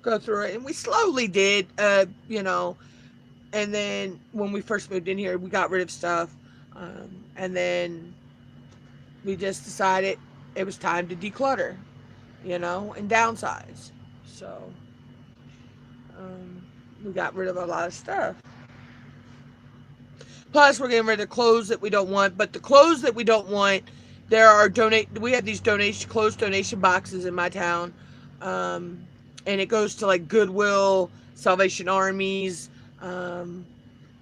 go through it. And we slowly did, and then when we first moved in here, we got rid of stuff, and then we just decided it was time to declutter, and downsize. So we got rid of a lot of stuff. Plus, we're getting rid of clothes that we don't want. But the clothes that we don't want, we have these clothes donation boxes in my town, and it goes to like Goodwill, Salvation Armies, um,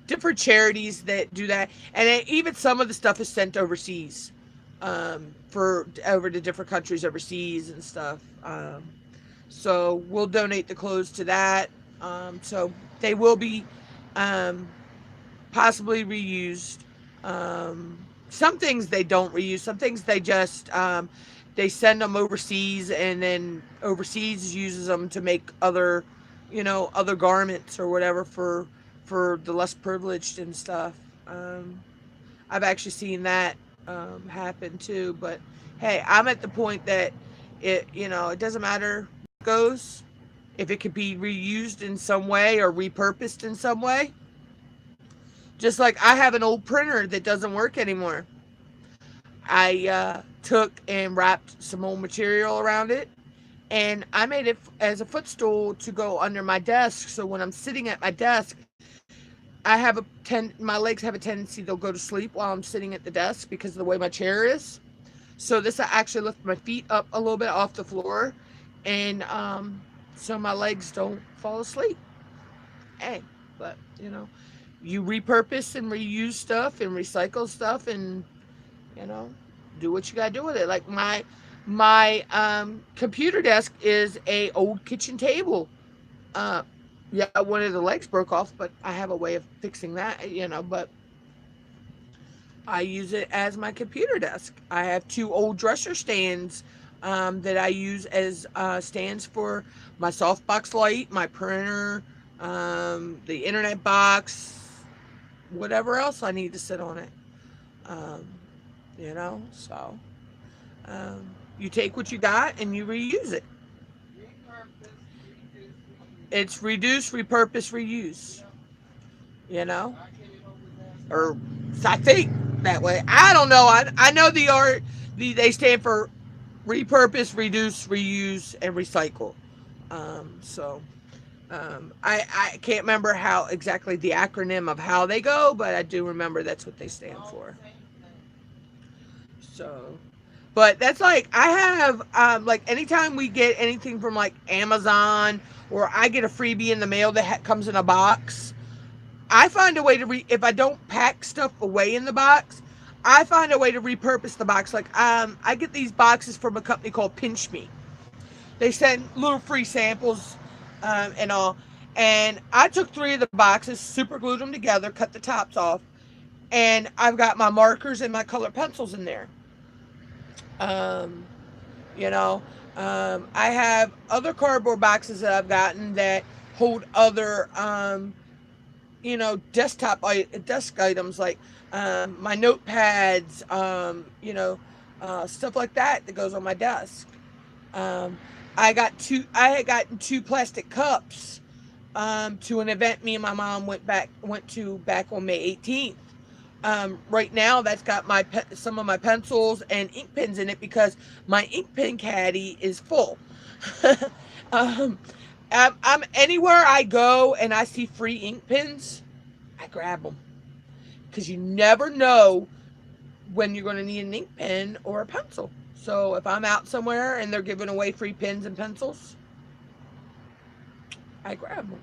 different charities that do that, and even some of the stuff is sent overseas, for over to different countries overseas and stuff. So we'll donate the clothes to that. So they will be, um, possibly reused. Some things they don't reuse. Some things they send them overseas, and then overseas uses them to make other garments or whatever for the less privileged and stuff. I've actually seen that happen too. But hey, I'm at the point that it doesn't matter where it goes. If it could be reused in some way or repurposed in some way. Just like I have an old printer that doesn't work anymore. I took and wrapped some old material around it, and I made it as a footstool to go under my desk. So when I'm sitting at my desk, my legs have a tendency they'll go to sleep while I'm sitting at the desk because of the way my chair is. So this I actually lift my feet up a little bit off the floor, and so my legs don't fall asleep. Hey, but you repurpose and reuse stuff and recycle stuff, and you know do what you gotta do with it. Like my computer desk is a old kitchen table. Yeah, one of the legs broke off, but I have a way of fixing that, but I use it as my computer desk. I have two old dresser stands that I use as stands for my softbox light, my printer, the internet box, whatever else I need to sit on it. Um, so you take what you got and you reuse it. Repurpose, reduce, reuse. It's reduce, repurpose, reuse. Yep. You know, I get it over there or started. I think that way. I don't know. I know the art. They stand for repurpose, reduce, reuse, and recycle. So I can't remember how exactly the acronym of how they go, but I do remember that's what they stand All for. the same thing. So, but that's like I have like anytime we get anything from like Amazon or I get a freebie in the mail that comes in a box, I find a way to if I don't pack stuff away in the box, I find a way to repurpose the box. Like I get these boxes from a company called Pinch Me. They send little free samples and all. And I took three of the boxes, super glued them together, cut the tops off, and I've got my markers and my colored pencils in there. Um, you know, I have other cardboard boxes that I've gotten that hold other desk items like my notepads, stuff like that goes on my desk. Um, I had gotten two plastic cups to an event me and my mom went to back on May 18th. Right now, that's got some of my pencils and ink pens in it because my ink pen caddy is full. um, I'm anywhere I go and I see free ink pens, I grab them because you never know when you're going to need an ink pen or a pencil. So if I'm out somewhere and they're giving away free pens and pencils, I grab them.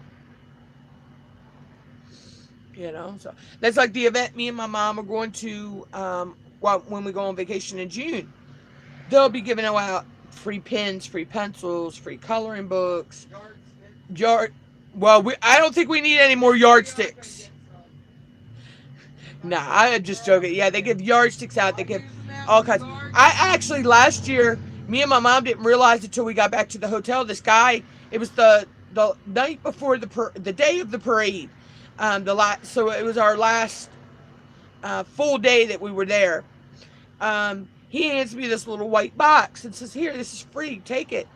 So that's like the event me and my mom are going to when we go on vacation in June. They'll be giving out free pens, free pencils, free coloring books. Yardstick. Yard. Well, I don't think we need any more Maybe I can yardsticks. get some. Nah, That's I'm just joking. Yeah, they give yardsticks out. They I'm give using that all for kinds. I gardening. actually last year, me and my mom didn't realize until we got back to the hotel. This guy, it was the night before the day of the parade. So it was our last full day that we were there. He hands me this little white box and says, "Here, this is free. Take it."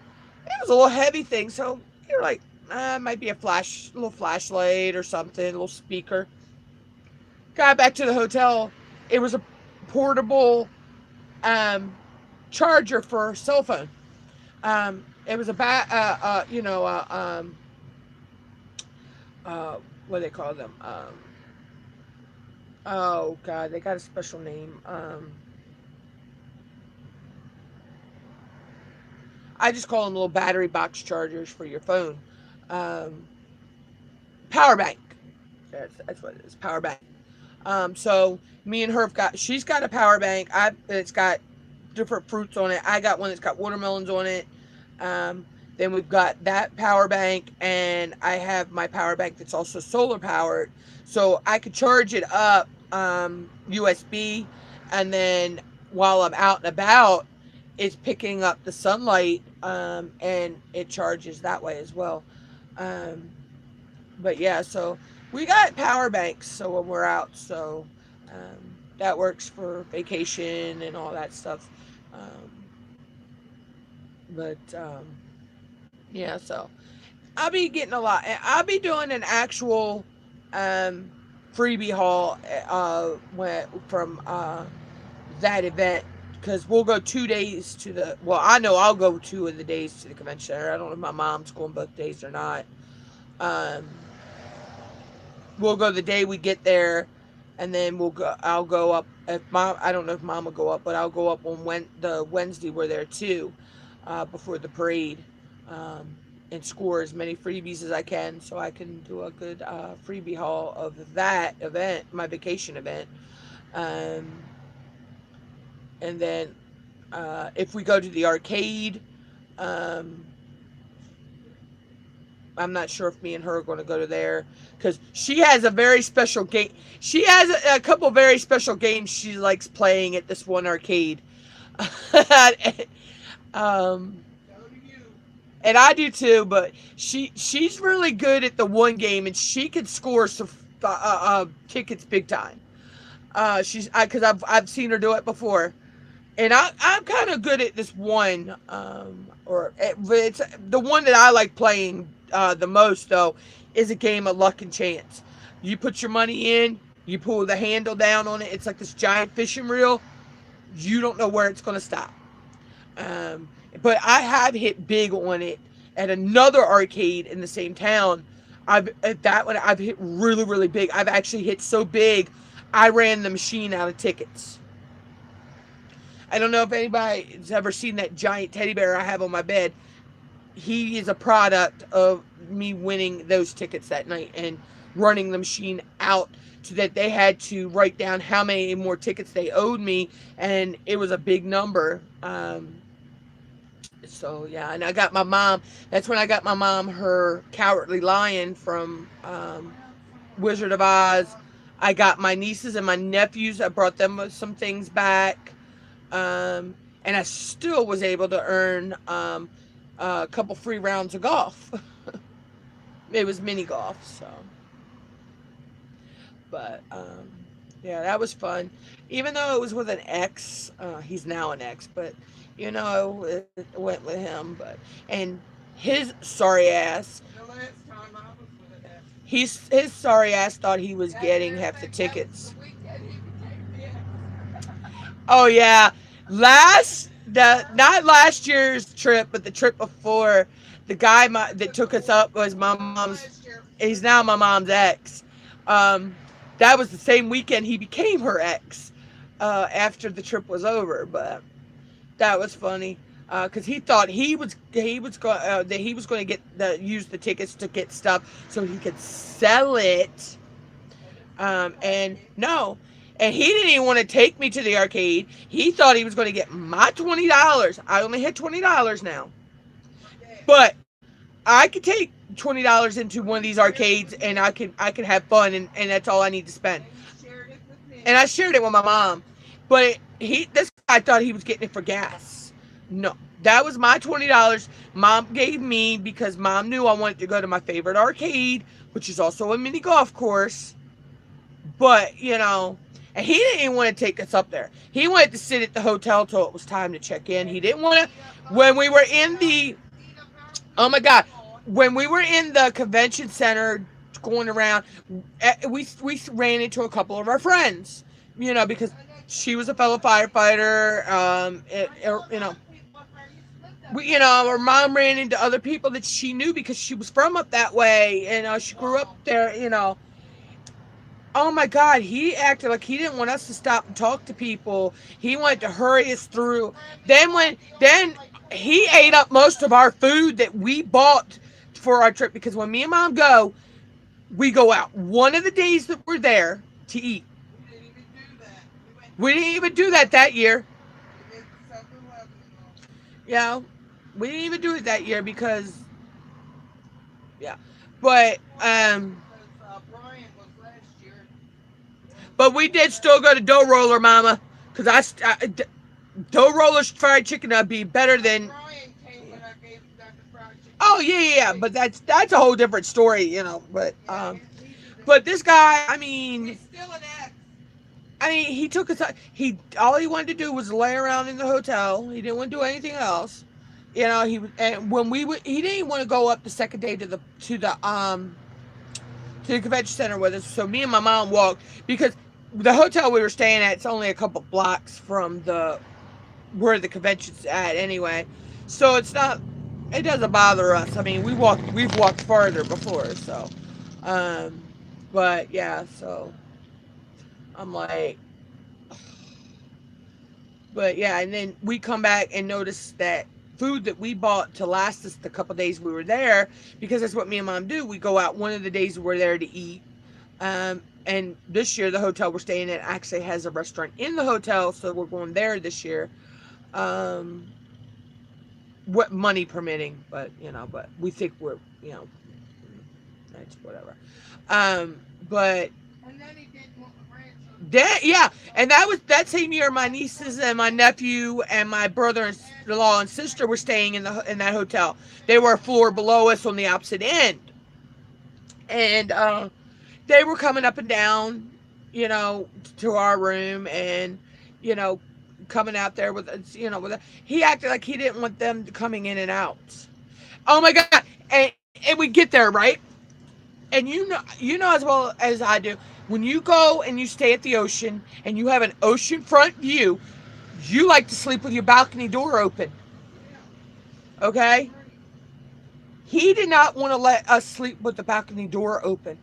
It was a little heavy thing, so you're like, it might be a little flashlight or something, a little speaker. Got back to the hotel. It was a portable um, charger for a cell phone. It was a uh, what do they call them? Oh God, they got a special name. I just call them little battery box chargers for your phone. Um, Power bank. That's what it is. Power bank. So me and her she's got a power bank. It's got different fruits on it. I got one that's got watermelons on it. Then we've got that power bank, and I have my power bank that's also solar powered, so I could charge it up USB, and then while I'm out and about, it's picking up the sunlight, and it charges that way as well. Um, but yeah, so we got power banks so when we're out, so that works for vacation and all that stuff. Um, but yeah, so I'll be getting a lot. I'll be doing an actual um, freebie haul from that event because we'll go 2 days to the. Well, I know I'll go 2 of the days to the convention center. I don't know if my mom's going both days or not. Um, we'll go the day we get there, and then we'll go. I'll go up. If mom, I don't know if mom will go up, but I'll go up on the Wednesday we're there too, before the parade, um, and score as many freebies as I can, so I can do a good freebie haul of that event, my vacation event, um, and then if we go to the arcade. Um, I'm not sure if me and her are going to go to there because she has a very special game. She has a couple very special games she likes playing at this one arcade. um, Go to you. and I do too, but she's really good at the one game, and she can score some tickets big time. She's because I've seen her do it before, and I'm kind of good at this one. But it's the one that I like playing the most though is a game of luck and chance. You put your money in, you pull the handle down on it. It's like this giant fishing reel. You don't know where it's going to stop. Um, but I have hit big on it at another arcade in the same town. I've at that one I've hit really really big. I've actually hit so big, I ran the machine out of tickets. I don't know if anybody's ever seen that giant teddy bear I have on my bed. He is a product of me winning those tickets that night and running the machine out so that they had to write down how many more tickets they owed me, and it was a big number. So yeah, and I got my mom. That's when I got my mom her Cowardly Lion from Wizard of Oz. I got my nieces and my nephews. I brought them some things back, and I still was able to earn a couple free rounds of golf. It was mini golf, so. But yeah, that was fun. Even though it was with an ex, he's now an ex, but it went with him. But and his sorry ass, The last time I was with that, his sorry ass thought he was that getting very half the thing, that was tickets. the weekend he became the Oh yeah, not last year's trip, but the trip before. The guy that took us up was my mom's. last year. He's now my mom's ex. Um, that was the same weekend he became her ex after the trip was over. But that was funny because he thought that he was going to use the tickets to get stuff so he could sell it. And no. And he didn't even want to take me to the arcade. He thought he was going to get my $20. I only had $20 now. But I could take $20 into one of these arcades and I could have fun, and that's all I need to spend. And you shared it with me. And I shared it with my mom. But this guy thought he was getting it for gas. No. That was my $20 mom gave me because mom knew I wanted to go to my favorite arcade, which is also a mini golf course. But, and he didn't even want to take us up there. He wanted to sit at the hotel till it was time to check in. He didn't want to, when we were in the, oh my God, when we were in the convention center going around, we ran into a couple of our friends, because she was a fellow firefighter, her mom ran into other people that she knew because she was from up that way, and she grew up there. Oh my God, he acted like he didn't want us to stop and talk to people. He wanted to hurry us through. Then he ate up most of our food that we bought for our trip because when me and mom go, we go out. One of the days that we're there to eat. We didn't even do that. We didn't even do that year. We did 7-Eleven. Yeah, we didn't even do it that year because, yeah. But Because Brian was last year. but we did still go to Dough Roller, Mama, because Dough Roller's fried chicken would be better than. Brian came when I gave him that fried chicken. Oh yeah. But that's a whole different story, But Yeah, but this guy, he's still an ex. he took us. All he wanted to do was lay around in the hotel. He didn't want to do anything else. And when he didn't even want to go up the second day to the convention center with us. So me and my mom walked because the hotel we were staying at, it's only a couple blocks from where the convention's at anyway. So it doesn't bother us. I mean, we've walked farther before, so but yeah, so I'm like, but yeah, and then we come back and notice that food that we bought to last us the couple days we were there, because that's what me and mom do. We go out one of the days we're there to eat. And this year the hotel we're staying at actually has a restaurant in the hotel, so we're going there this year. What money permitting, but but we think we're It's whatever. But And then he didn't want the grandchildren. that, yeah, and that was that same year. My nieces and my nephew and my brother-in-law and sister were staying in that hotel. They were a floor below us on the opposite end, and they were coming up and down, you know, to our room, and you know, coming out there with, you know, he acted like he didn't want them coming in and out. Oh my god! And we get there, right? And you know as well as I do, when you go and you stay at the ocean and you have an oceanfront view, you like to sleep with your balcony door open. Yeah, Okay? great. He did not want to let us sleep with the balcony door open.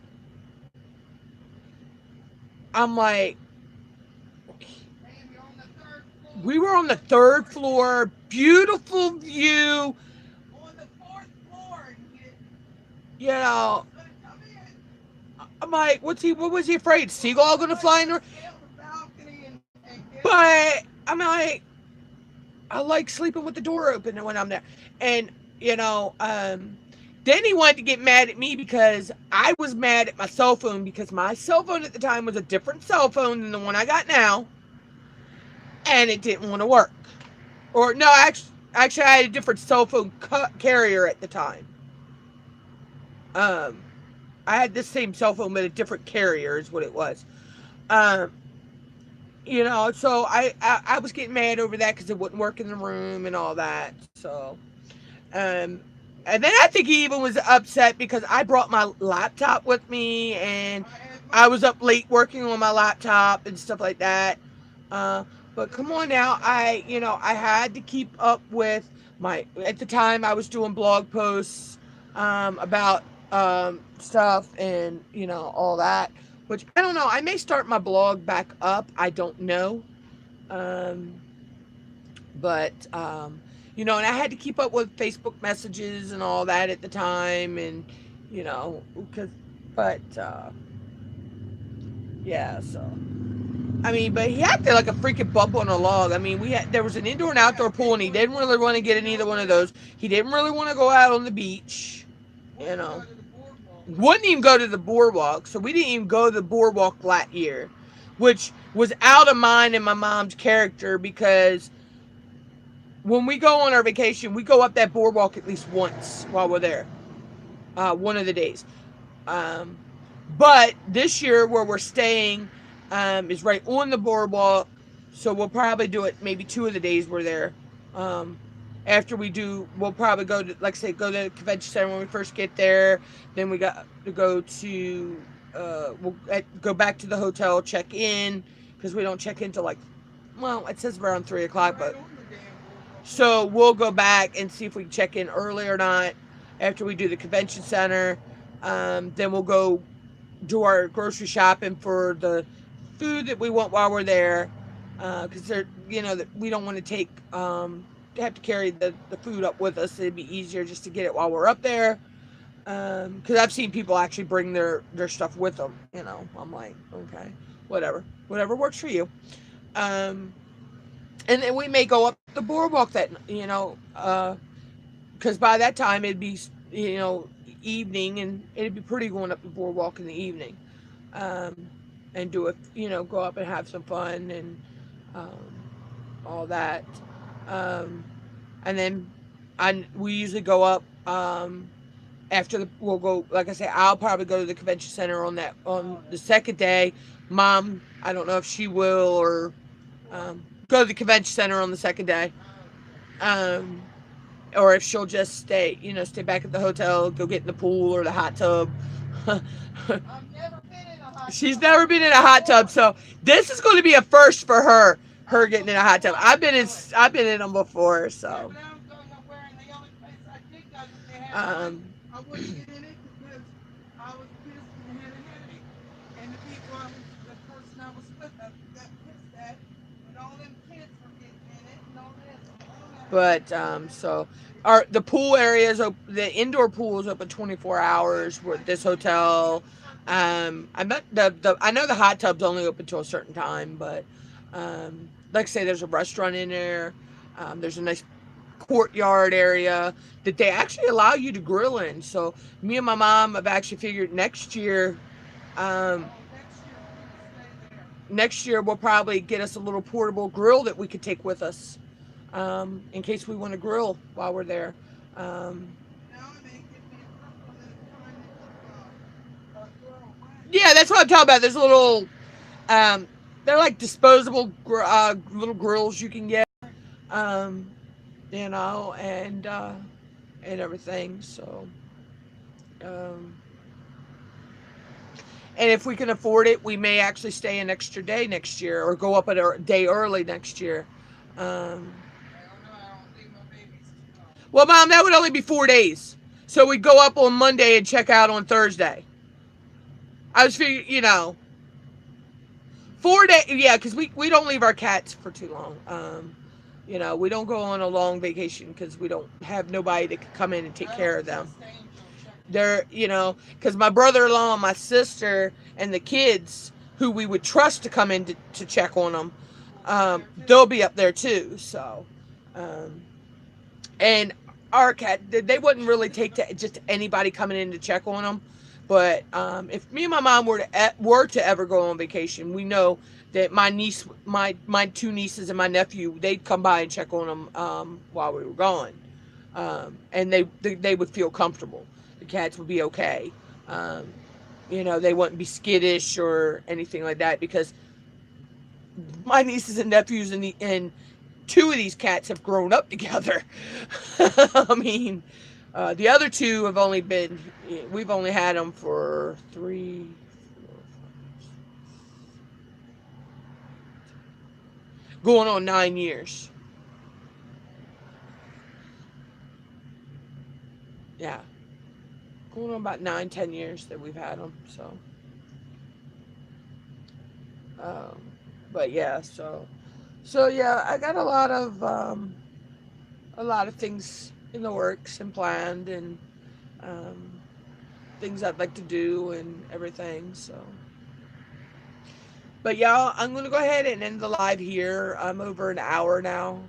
I'm like, Damn, you're on the third floor. we were on the third floor, beautiful view, On the fourth floor, and you know. was gonna come in. I'm like, what was he afraid? Seagull gonna Let's fly in there? just scale the balcony and get on. But I'm like, I like sleeping with the door open when I'm there. And, you know, then he wanted to get mad at me because I was mad at my cell phone because my cell phone at the time was a different cell phone than the one I got now, and it didn't want to work. Or no, actually, I had a different cell phone carrier at the time. Um, I had the same cell phone but a different carrier is what it was. Um, you know, so I was getting mad over that because it wouldn't work in the room and all that. So, um, and then I think he even was upset because I brought my laptop with me and I had I mine. was up late working on my laptop and stuff like that. But come on now, I had to keep up with at the time I was doing blog posts about stuff and, all that, which I don't know. I may start my blog back up. I don't know. Um, but and I had to keep up with Facebook messages and all that at the time, and because, but yeah, so I mean, but he acted like a freaking bump on a log. I mean, there was an indoor and Yeah, outdoor pool, and he didn't really want to get in either one of those. He didn't really want to go out on the beach, you wouldn't know. go to the boardwalk. Wouldn't even go to the boardwalk, so we didn't even go to the boardwalk that year, which was out of mine and my mom's character because when we go on our vacation, we go up that boardwalk at least once while we're there, one of the days. Um, but this year, where we're staying, is right on the boardwalk, so we'll probably do it maybe 2 of the days we're there. Um, After we do, we'll probably go to, like I say, go to the convention center when we first get there. Then we got to go to, go back to the hotel, check in, because we don't check in till like, well, it says around 3 o'clock, Right but on the damn boardwalk. so we'll go back and see if we can check in early or not after we do the convention center. Then we'll go do our grocery shopping for the food that we want while we're there. Because that we don't want to have to carry the food up with us. It'd be easier just to get it while we're up there. Because I've seen people actually bring their stuff with them. I'm like, okay, whatever works for you. Um, and then we may go up the boardwalk because by that time it'd be evening, and it'd be pretty going up the boardwalk in the evening, um, and do it, go up and have some fun and um, all that, um, and then we usually go up we'll go, like I say, I'll probably go to the convention center on the second day. Mom, I don't know if she will or go to the convention center on the second day. Okay. Um, or if she'll just stay back at the hotel, go get in the pool or the hot tub. I've never been in a hot She's tub. never I've been been in in a the hot tub, water. so this is going to be a first for her. Her I'm getting in looking a hot tub. forward to it. I've been in them before, Yeah, so but I don't go nowhere, and the only place I did go that they had ice, um, I wouldn't get in it because I was pissed and had a headache. And the person I was with, I got pissed at, and all them kids were getting in it and all this. I don't know how you but do that. so our the pool area is open. The indoor pool is open 24 hours. With this You can only get hotel, a certain amount. I'm not the I know the hot tub's only open till a certain time, but like I say, there's a restaurant in there. There's a nice courtyard area that they actually allow you to grill in. So me and my mom have actually figured um, next year we'll probably get us a little portable grill that we could take with us, in case we want to grill while we're there. Um, yeah, that's what I'm talking about. There's a little, they're like disposable little grills you can get, um, and everything. So, um, and if we can afford it, we may actually stay an extra day next year or go up a day early next year. Um, well, Mom, that would only be 4 days. So we'd go up on Monday and check out on Thursday. I was figuring, 4 days. Yeah, because we don't leave our cats for too long. We don't go on a long vacation because we don't have nobody that can come in and take care of them. They're, because my brother-in-law and my sister and the kids who we would trust to come in to check on them, they'll be up there too. So, and our cat, they wouldn't really take to just anybody coming in to check on them. But if me and my mom were to ever go on vacation, we know that my two nieces and my nephew, they'd come by and check on them while we were gone, and they would feel comfortable. The cats would be okay. They wouldn't be skittish or anything like that because my nieces and nephews and two of these cats have grown up together. I mean, the other two we've only had them for 3, 4, 5, going on 9 years. Yeah. Going on about 9, 10 years that we've had them. So, um, but yeah, so yeah, I got a lot of things in the works and planned, and um, things I'd like to do and everything. So, but y'all, I'm gonna go ahead and end the live here. I'm over an hour now,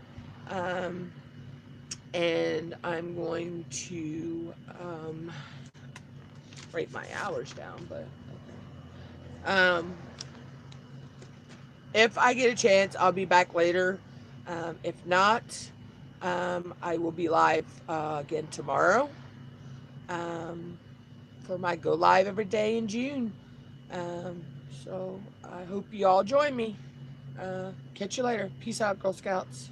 um, and I'm going to write my hours down. But okay. If I get a chance, I'll be back later. If not, I will be live again tomorrow, um, for my go live every day in June. So I hope you all join me. Catch you later. Peace out, Girl Scouts.